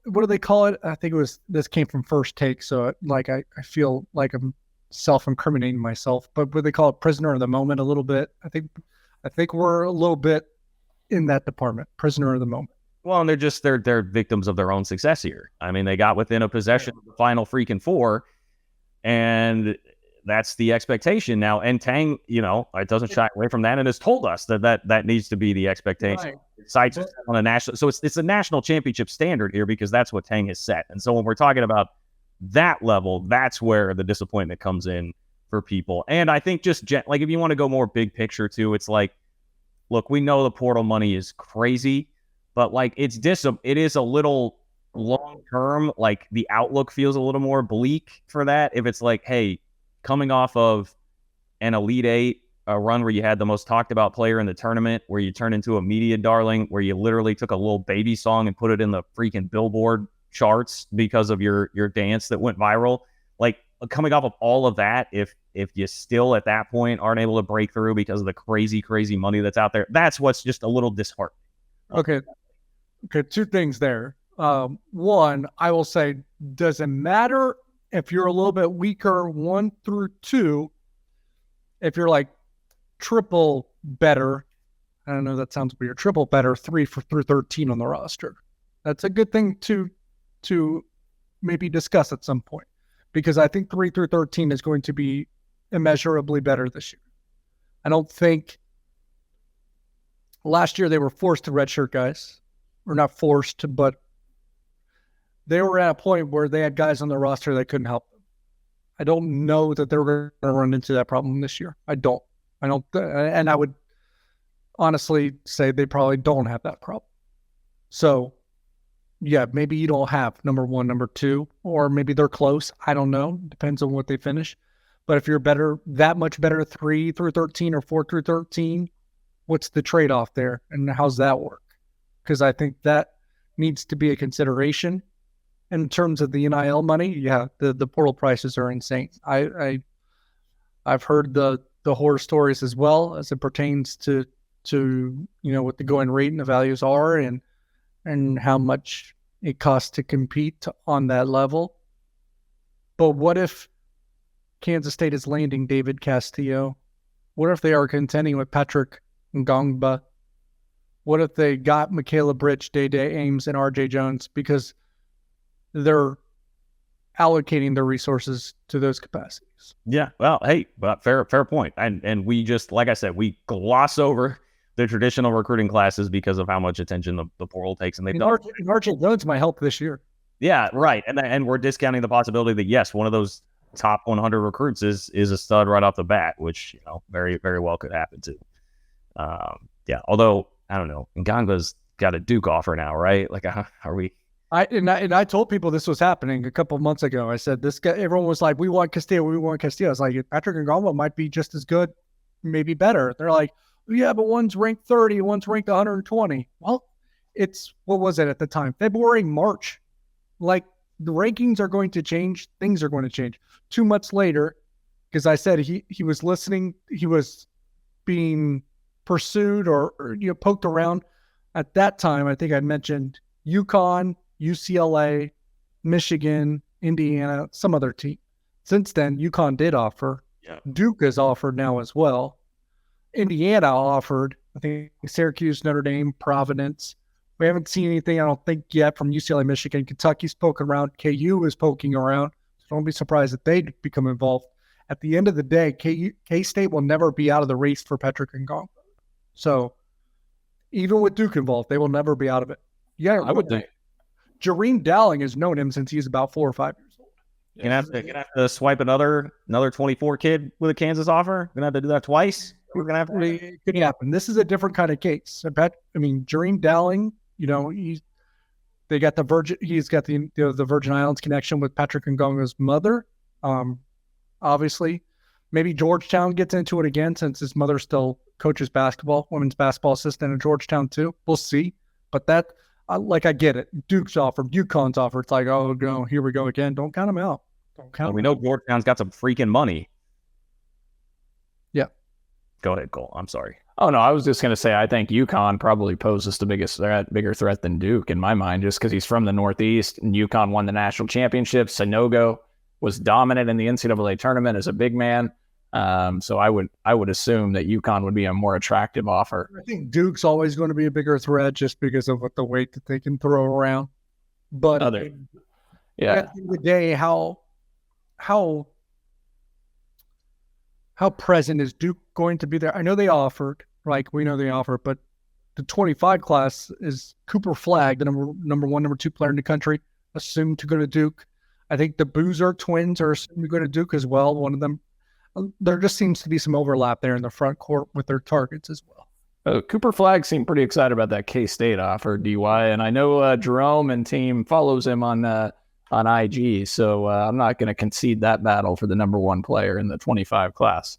What do they call it? I think this came from First Take. So like, I feel like I'm self-incriminating myself, but what they call it, prisoner of the moment a little bit. I think we're a little bit in that department, prisoner of the moment. Well, and they're victims of their own success here. I mean, they got within a possession of the final freaking 4, and that's the expectation now. And Tang, it doesn't shy away from that, and has told us that needs to be the expectation. Right. Cites on a national, so it's a national championship standard here, because that's what Tang has set. And so when we're talking about that level, that's where the disappointment comes in for people. And I think just like, if you want to go more big picture too, it's like, look, we know the portal money is crazy, but like it is a little long term. Like, the outlook feels a little more bleak for that. If it's like, hey, coming off of an Elite Eight, a run where you had the most talked about player in the tournament, where you turned into a media darling, where you literally took a little baby song and put it in the freaking Billboard charts because of your dance that went viral. Like, coming off of all of that, if you still at that point aren't able to break through because of the crazy money that's out there, that's what's just a little disheartening. Okay, 2 things there. One, I will say, doesn't matter if you're a little bit weaker 1 through 2, if you're like triple better, I don't know, that sounds weird, triple better 3 through 13 on the roster. That's a good thing to maybe discuss at some point, because I think 3 through 13 is going to be immeasurably better this year. I don't think last year they were forced to redshirt guys, or not forced, but they were at a point where they had guys on the roster that couldn't help them. I don't know that they're going to run into that problem this year. I don't, and I would honestly say they probably don't have that problem. So yeah, maybe you don't have number 1, number 2, or maybe they're close. I don't know. Depends on what they finish. But if you're better, that much better 3 through 13 or 4 through 13, what's the trade-off there? And how's that work? Because I think that needs to be a consideration. In terms of the NIL money, yeah, the portal prices are insane. I've heard the horror stories as well, as it pertains to what the going rate and the values are, and how much it costs to compete on that level. But what if Kansas State is landing David Castillo? What if they are contending with Patrick Ngongba? What if they got Michaela Bridge, Day Ames, and RJ Jones, because they're allocating their resources to those capacities? Yeah, well, hey, but fair point. And we just, like I said, we gloss over the traditional recruiting classes because of how much attention the portal takes, and they've done. RJ Jones might help this year. Yeah, right. And we're discounting the possibility that, yes, one of those top 100 recruits is a stud right off the bat, which, very, very well could happen too. Yeah, although, I don't know, Nganga's got a Duke offer now, right? Like, are we... I told people this was happening a couple of months ago. I said, this guy, everyone was like, we want Castillo. I was like, Patrick Nganga might be just as good, maybe better. They're like, yeah, but one's ranked 30, one's ranked 120. Well, what was it at the time? February, March. Like, the rankings are going to change. Things are going to change. 2 months later, because I said he was listening, he was being pursued or poked around. At that time, I think I mentioned UConn, UCLA, Michigan, Indiana, some other team. Since then, UConn did offer. Yeah. Duke has offered now as well. Indiana offered, I think, Syracuse, Notre Dame, Providence. We haven't seen anything, I don't think, yet from UCLA, Michigan. Kentucky's poking around. KU is poking around. So don't be surprised if they become involved. At the end of the day, K-State will never be out of the race for Patrick Nganga. So even with Duke involved, they will never be out of it. Yeah, I would think. Jareem Dowling has known him since he's about 4 or 5 years old. Gonna have to swipe another 24 kid with a Kansas offer. Gonna have to do that twice. We're gonna have to. It could happen. This is a different kind of case. Jareem Dowling, they got the Virgin. He's got the Virgin Islands connection with Patrick Nganga's mother. Obviously, maybe Georgetown gets into it again since his mother still coaches basketball, women's basketball assistant at Georgetown too. We'll see. But that, I get it. Duke's offered, UConn's offered. It's like, oh no, here we go again. Don't count them out. Don't count. We know Georgetown's got some freaking money. Yeah. Go ahead, Cole. I'm sorry. Oh no, I was just going to say I think UConn probably poses the bigger threat than Duke in my mind, just because he's from the Northeast and UConn won the national championship. Sanogo was dominant in the NCAA tournament as a big man. So I would assume that UConn would be a more attractive offer. I think Duke's always going to be a bigger threat just because of the weight that they can throw around. But at the end of the day, how present is Duke going to be there? I know they offered, we know they offered, but the 25 class is Cooper Flagg, the number 1, number 2 player in the country, assumed to go to Duke. I think the Boozer twins are assumed to go to Duke as well. One of them. There just seems to be some overlap there in the front court with their targets as well. Cooper Flagg seemed pretty excited about that K-State offer, DY, and I know Jerome and team follows him on IG, so I'm not going to concede that battle for the number 1 player in the 25 class.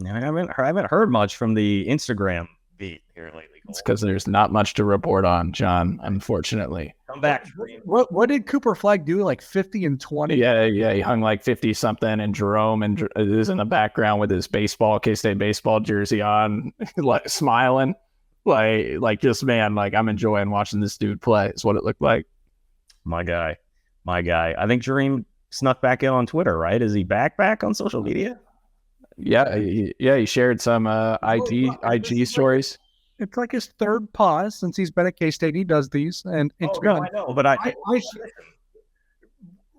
I haven't heard much from the Instagram beat here lately. It's because there's not much to report on, John, unfortunately. Come back. What did Cooper Flagg do? 50 and 20? Yeah, he hung 50-something, and Jerome is in the background with his K-State baseball jersey on, smiling. I'm enjoying watching this dude play, is what it looked like. My guy. I think Jareem snuck back in on Twitter, right? Is he back on social media? Yeah, he shared some IG stories. It's like his third pause since he's been at K-State. He does these, and it's good. I know, but I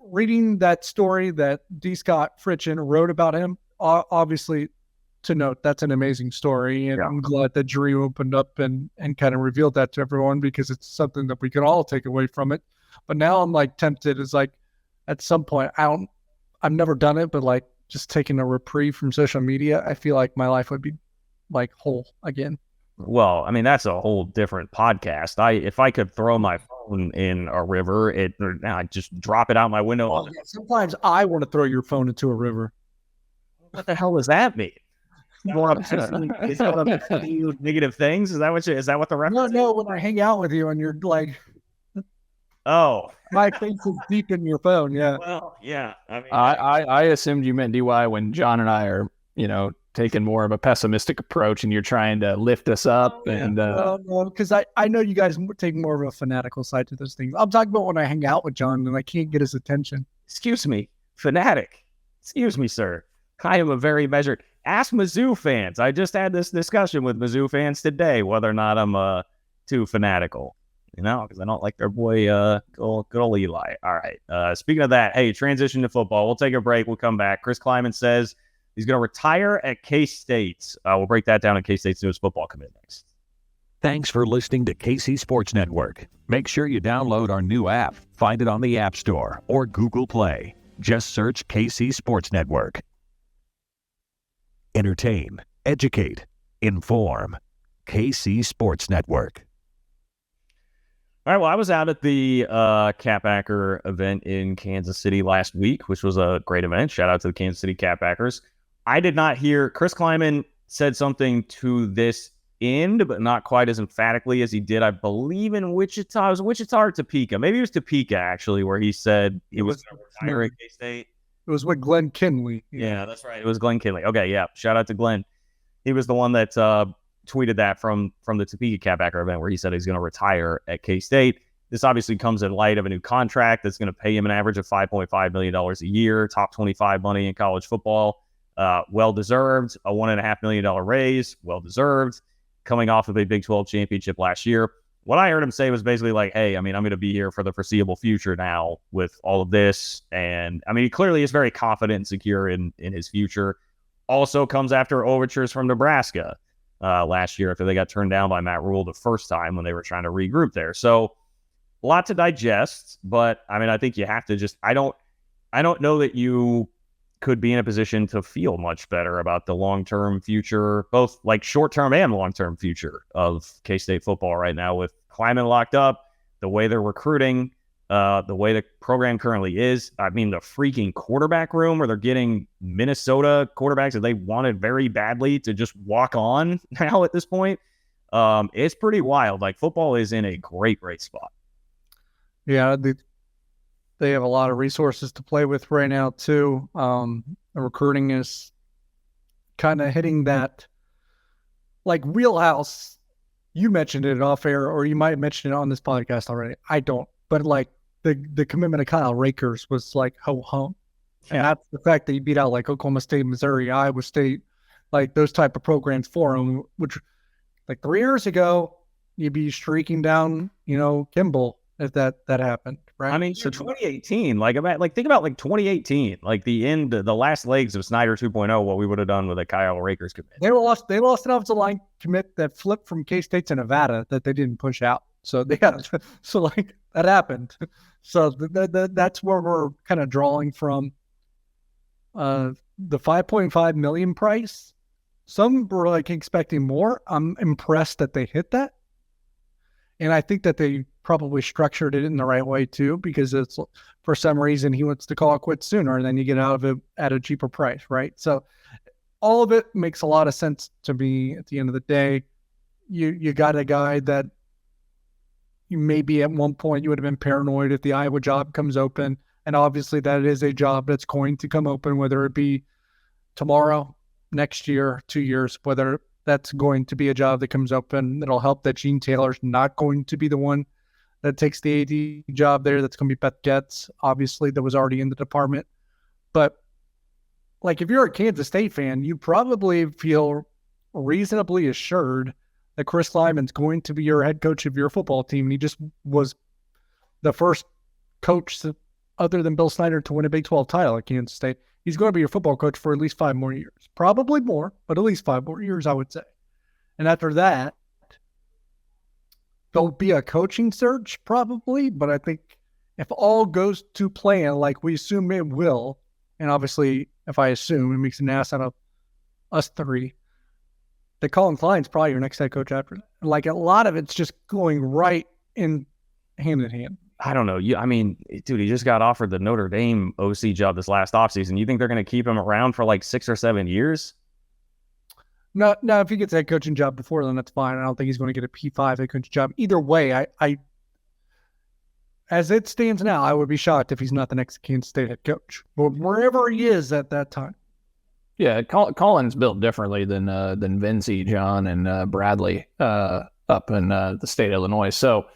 reading that story that D. Scott Fritchen wrote about him, obviously, to note, that's an amazing story, and I'm glad that Drew opened up and kind of revealed that to everyone because it's something that we can all take away from it. But now I'm tempted. It's at some point, I've never done it, but just taking a reprieve from social media, I feel like my life would be whole again. Well, I mean, that's a whole different podcast. If I could throw my phone in a river, I'd just drop it out my window. Oh, yeah. Sometimes I want to throw your phone into a river. What the hell does that mean? You want to negative things? Is that what the reference? No. When I hang out with you and you're oh, my face is deep in your phone. Yeah. Well, yeah. I mean, I assumed you meant DY when John and I are, taking more of a pessimistic approach and you're trying to lift us up. And no, because I know you guys take more of a fanatical side to those things. I'm talking about when I hang out with John and I can't get his attention. Excuse me, fanatic. Excuse me, sir. I am a very measured. Ask Mizzou fans. I just had this discussion with Mizzou fans today whether or not I'm too fanatical. Because I don't like their boy, good old Eli. All right. Speaking of that, hey, transition to football. We'll take a break. We'll come back. Chris Kleiman says he's going to retire at K-State. We'll break that down in K-State's newest football commit next. Thanks for listening to KC Sports Network. Make sure you download our new app. Find it on the App Store or Google Play. Just search KC Sports Network. Entertain, educate, inform. KC Sports Network. All right, well, I was out at the Catbacker event in Kansas City last week, which was a great event. Shout out to the Kansas City Catbackers. I did not hear, Chris Kleiman said something to this end, but not quite as emphatically as he did, I believe, in Wichita. It was Wichita or Topeka. Maybe it was Topeka, actually, where he said he was going to retire at K-State. It was with Glenn Kinley. Yeah, that's right. It was Glenn Kinley. Okay, yeah. Shout out to Glenn. He was the one that tweeted that from the Topeka Catbacker event where he said he's going to retire at K-State. This obviously comes in light of a new contract that's going to pay him an average of $5.5 million a year, top 25 money in college football. Well-deserved, a $1.5 million raise, well-deserved, coming off of a Big 12 championship last year. What I heard him say was basically like, hey, I mean, I'm going to be here for the foreseeable future now with all of this. And I mean, he clearly is very confident and secure in his future. Also comes after overtures from Nebraska last year after they got turned down by Matt Rule the first time when they were trying to regroup there. So a lot to digest, but I mean, I think you have to just, I don't know that you could be in a position to feel much better about the long-term future, both like short-term and long-term future of K-State football right now with Kleiman locked up, the way they're recruiting, the way the program currently is. I mean, the freaking quarterback room where they're getting Minnesota quarterbacks that they wanted very badly to just walk on now at this point. It's pretty wild. Like, football is in a great spot. Yeah, they have a lot of resources to play with right now, too. The recruiting is kind of hitting that, like, wheelhouse. You mentioned it off air, or you might mention it on this podcast already. I don't. But, like, the commitment of Kyle Rakers was, like, ho-hum. And that's the fact that he beat out, like, Oklahoma State, Missouri, Iowa State, like, those type of programs for him, which, like, 3 years ago, you'd be streaking down, Kimball if that happened, right? I mean, so 2018, think about 2018, like the last legs of Snyder 2.0, what we would have done with a Kyle Rakers commit. They lost an offensive line commit that flipped from K-State to Nevada that they didn't push out. So that happened. So that's where we're kind of drawing from. The $5.5 million price. Some were like expecting more. I'm impressed that they hit that. And I think that they probably structured it in the right way too, because it's, for some reason, he wants to call it quits sooner, and then you get out of it at a cheaper price, right? So all of it makes a lot of sense to me. At the end of the day, you got a guy that you maybe at one point you would have been paranoid if the Iowa job comes open, and obviously that is a job that's going to come open, whether it be tomorrow, next year, 2 years, whether that's going to be a job that comes open. That'll help that Gene Taylor's not going to be the one that takes the AD job there. That's going to be Beth Getz, obviously, that was already in the department. But, like, if you're a Kansas State fan, you probably feel reasonably assured that Chris Kleiman's going to be your head coach of your football team. And he just was the first coach other than Bill Snyder to win a Big 12 title at Kansas State. He's going to be your football coach for at least 5 more years. Probably more, but at least 5 more years, I would say. And after that, there'll be a coaching search probably, but I think if all goes to plan like we assume it will, and obviously if I assume it makes an ass out of us 3, that Colin Klein's probably your next head coach after that. Like, a lot of it's just going right in hand in hand. I don't know. I mean, dude, he just got offered the Notre Dame OC job this last offseason. You think they're going to keep him around for like 6 or 7 years? No, if he gets a head coaching job before then, that's fine. I don't think he's going to get a P5 head coaching job. Either way, I as it stands now, I would be shocked if he's not the next Kansas State head coach, but wherever he is at that time. Yeah, Colin's built differently than Vinci, John, and Bradley up in the state of Illinois. So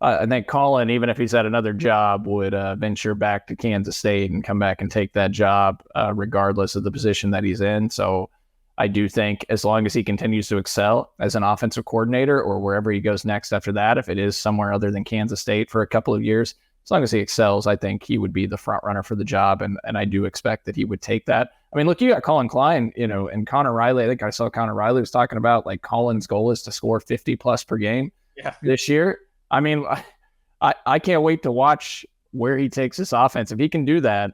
I think Colin, even if he's at another job, would venture back to Kansas State and come back and take that job regardless of the position that he's in. So I do think as long as he continues to excel as an offensive coordinator or wherever he goes next after that, if it is somewhere other than Kansas State for a couple of years, as long as he excels, I think he would be the front runner for the job. And I do expect that he would take that. I mean, look, you got Colin Klein, and Connor Riley. I think I saw Connor Riley was talking about like Colin's goal is to score 50 plus per game this year. I mean, I can't wait to watch where he takes this offense. If he can do that.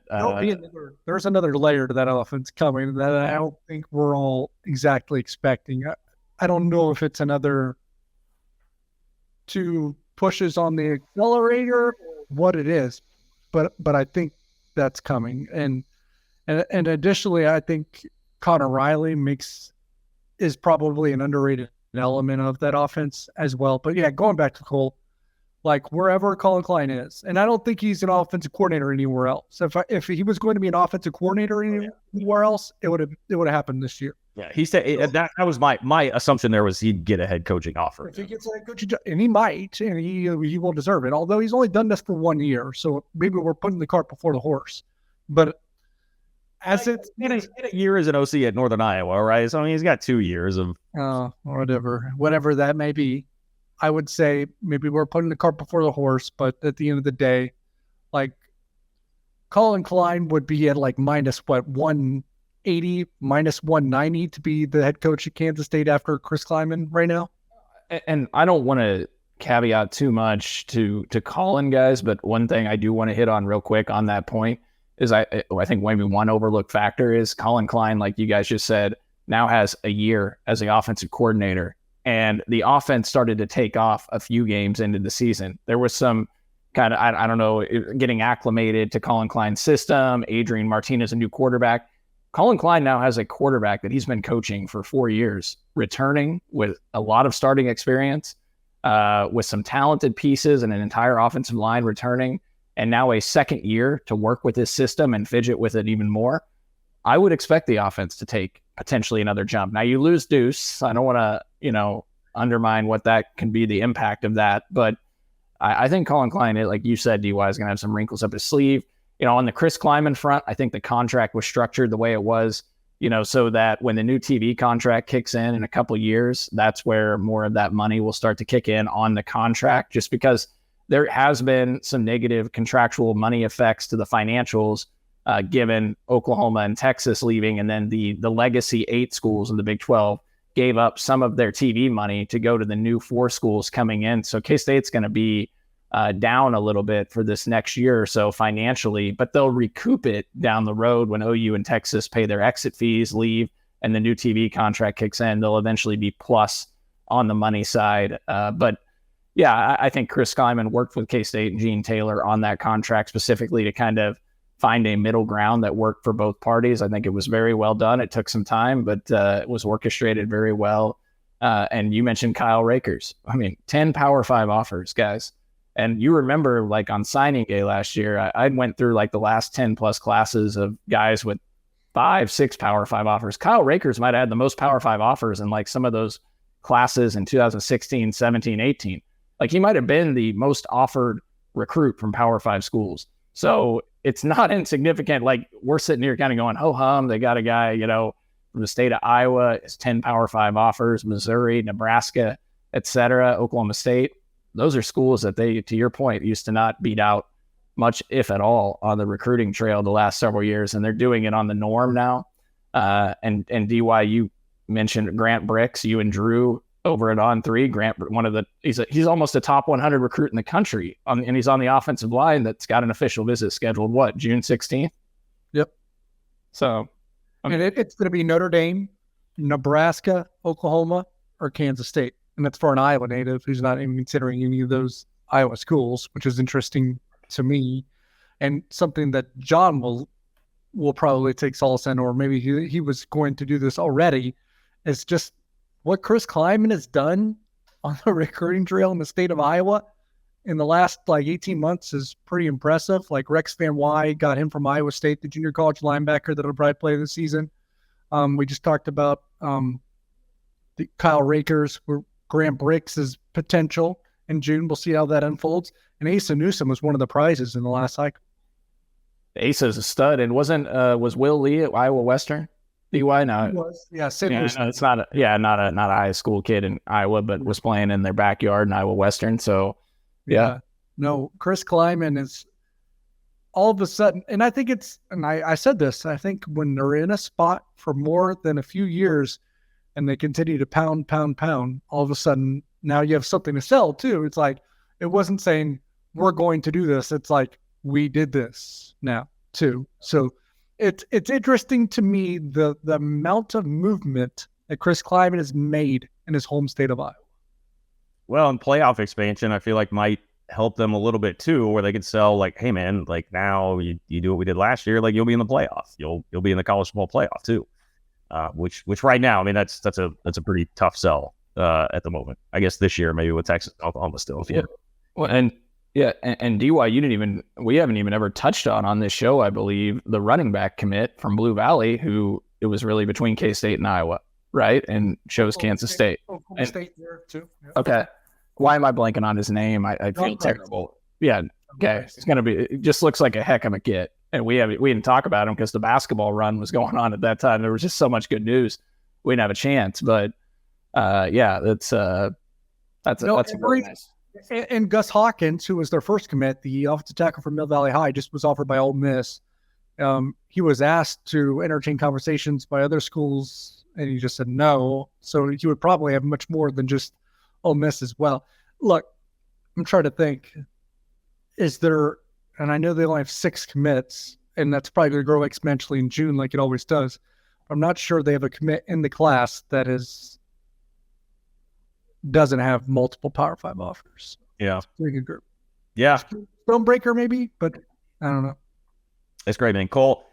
There's another layer to that offense coming that I don't think we're all exactly expecting. I don't know if it's another 2 pushes on the accelerator or what it is, but I think that's coming. And additionally, I think Connor Riley is probably an underrated element of that offense as well. But yeah, going back to Cole, like wherever Colin Klein is, and I don't think he's an offensive coordinator anywhere else. If he was going to be an offensive coordinator anywhere else, it would have happened this year. Yeah, he said that was my assumption. There was he'd get a head coaching offer. If he gets a head coaching job, and he might, and he will deserve it. Although he's only done this for 1 year, so maybe we're putting the cart before the horse. But as it's in a year as an OC at Northern Iowa, right? So I mean, he's got 2 years of whatever that may be. I would say maybe we're putting the cart before the horse, but at the end of the day, like Colin Klein would be at like minus 180, minus 190 to be the head coach at Kansas State after Chris Klieman right now. And I don't want to caveat too much to Colin, guys, but one thing I do want to hit on real quick on that point is I think maybe one overlooked factor is Colin Klein, like you guys just said, now has a year as the offensive coordinator. And the offense started to take off a few games into the season. There was some kind of, I don't know, getting acclimated to Colin Klein's system. Adrian Martinez, a new quarterback. Colin Klein now has a quarterback that he's been coaching for 4 years, returning with a lot of starting experience, with some talented pieces and an entire offensive line returning, and now a second year to work with his system and fidget with it even more. I would expect the offense to take potentially another jump. Now you lose Deuce. I don't want to, undermine what that can be the impact of that. But I think Colin Klein, like you said, DY is going to have some wrinkles up his sleeve. On the Chris Klieman front, I think the contract was structured the way it was, so that when the new TV contract kicks in a couple of years, that's where more of that money will start to kick in on the contract, just because there has been some negative contractual money effects to the financials, given Oklahoma and Texas leaving, and then the legacy 8 schools in the Big 12 gave up some of their TV money to go to the new 4 schools coming in. So K-State's going to be down a little bit for this next year or so financially, but they'll recoup it down the road when OU and Texas pay their exit fees, leave, and the new TV contract kicks in. They'll eventually be plus on the money side. But yeah, I think Chris Klieman worked with K-State and Gene Taylor on that contract specifically to kind of find a middle ground that worked for both parties. I think it was very well done. It took some time, but it was orchestrated very well. And you mentioned Kyle Rakers. I mean, 10 Power 5 offers, guys. And you remember, like on signing day last year, I went through like the last 10 plus classes of guys with 5, 6 Power 5 offers. Kyle Rakers might have had the most Power 5 offers in like some of those classes in 2016, 17, 18. Like he might have been the most offered recruit from Power 5 schools. So it's not insignificant. Like we're sitting here kind of going, ho hum, they got a guy, from the state of Iowa, it's 10 Power 5 offers, Missouri, Nebraska, etc., Oklahoma State. Those are schools that they, to your point, used to not beat out much, if at all, on the recruiting trail the last several years, and they're doing it on the norm now. And DY, you mentioned Grant Bricks, you and Drew over at On3. Grant, he's almost a top 100 recruit in the country, and he's on the offensive line that's got an official visit scheduled. June 16th? Yep. So, and it's going to be Notre Dame, Nebraska, Oklahoma, or Kansas State. And that's for an Iowa native who's not even considering any of those Iowa schools, which is interesting to me, and something that John will probably take solace in, or maybe he was going to do this already, is just what Chris Klieman has done on the recruiting trail in the state of Iowa in the last 18 months is pretty impressive. Like Rex Van Wy got him from Iowa State, the junior college linebacker that'll probably play this season. We just talked about the Kyle Rakers, Grant Bricks' potential in June. We'll see how that unfolds. And Asa Newsom was one of the prizes in the last cycle. Asa's a stud, and was Will Lee at Iowa Western? DY? No, he was. Yeah, no, it's not a high school kid in Iowa, but was playing in their backyard in Iowa Western. So, yeah. No, Chris Kleiman is all of a sudden, and I think I said this, I think when they're in a spot for more than a few years and they continue to pound, all of a sudden now you have something to sell too. It's like, it wasn't saying we're going to do this. It's like, we did this now too. So it's interesting to me, the amount of movement that Chris Kleiman has made in his home state of Iowa. Well, in playoff expansion, I feel like might help them a little bit too, where they could sell like, hey man, like now you do what we did last year, like you'll be in the playoff, you'll be in the college football playoff too. Which right now, I mean, that's a pretty tough sell at the moment. I guess this year maybe with Texas and Oklahoma still. Yeah. Well, and DY, we haven't even ever touched on this show, I believe, the running back commit from Blue Valley, who it was really between K-State and Iowa, right? And chose Kansas State. Oklahoma State there too. Yeah. Okay. Why am I blanking on his name? I feel terrible. Yeah. Okay. It's going to be, it just looks like a heck of a get. And we didn't talk about him because the basketball run was going on at that time. There was just so much good news. We didn't have a chance, but yeah, that's very nice. And Gus Hawkins, who was their first commit, the offensive tackle from Mill Valley High, just was offered by Ole Miss. He was asked to entertain conversations by other schools, and he just said no. So he would probably have much more than just Ole Miss as well. Look, I'm trying to think. Is there, and I know they only have 6 commits, and that's probably going to grow exponentially in June like it always does. I'm not sure they have a commit in the class that doesn't have multiple Power 5 offers. Yeah. It's a pretty good group. Yeah. Stonebreaker maybe, but I don't know. It's great, man. Cole,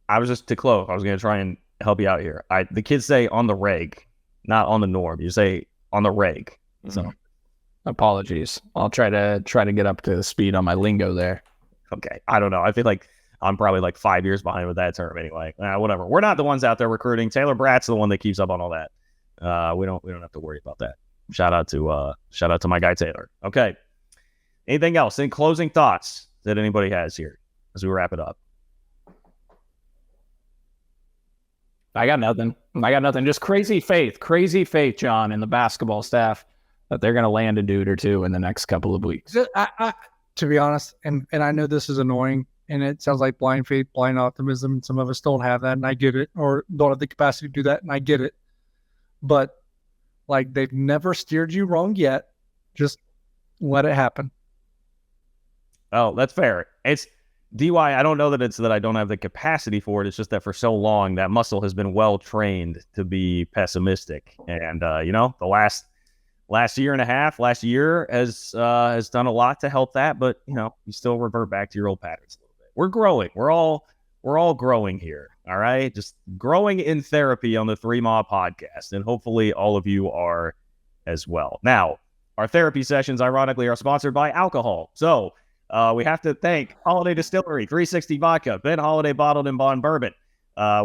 I was going to try and help you out here. The kids say on the reg, not on the norm. You say on the reg. So apologies. I'll try to get up to speed on my lingo there. Okay. I don't know. I feel like I'm probably like 5 years behind with that term anyway. Whatever. We're not the ones out there recruiting. Taylor Bratt's the one that keeps up on all that. We don't have to worry about that. Shout out to my guy Taylor. Okay. Anything else? Any closing thoughts that anybody has here as we wrap it up? I got nothing. Just crazy faith, John, and the basketball staff that they're going to land a dude or two in the next couple of weeks. To be honest, and I know this is annoying, and it sounds like blind faith, blind optimism. Some of us don't have that, and I get it, or don't have the capacity to do that, and I get it. But like, they've never steered you wrong yet. Just let it happen. Oh, that's fair. It's DY. I don't know that it's that I don't have the capacity for it. It's just that for so long that muscle has been well trained to be pessimistic, and the last year and a half, last year has done a lot to help that. But you still revert back to your old patterns a little bit. We're growing. We're all growing here. All right, just growing in therapy on the 3 Ma podcast, and hopefully all of you are as well. Now, our therapy sessions, ironically, are sponsored by alcohol. So we have to thank Holiday Distillery, 360 Vodka, Ben Holiday Bottled in Bond Bourbon.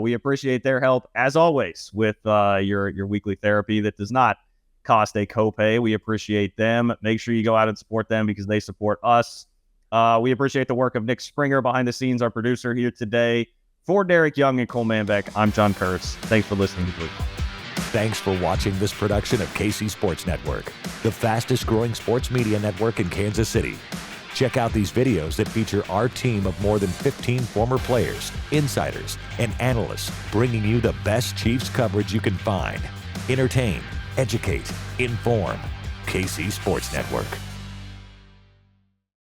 We appreciate their help, as always, with your weekly therapy that does not cost a copay. We appreciate them. Make sure you go out and support them because they support us. We appreciate the work of Nick Springer behind the scenes, our producer here today. For Derek Young and Cole Manbeck, I'm John Kurtz. Thanks for listening to me. Thanks for watching this production of KC Sports Network, the fastest growing sports media network in Kansas City. Check out these videos that feature our team of more than 15 former players, insiders, and analysts, bringing you the best Chiefs coverage you can find. Entertain, educate, inform. KC Sports Network.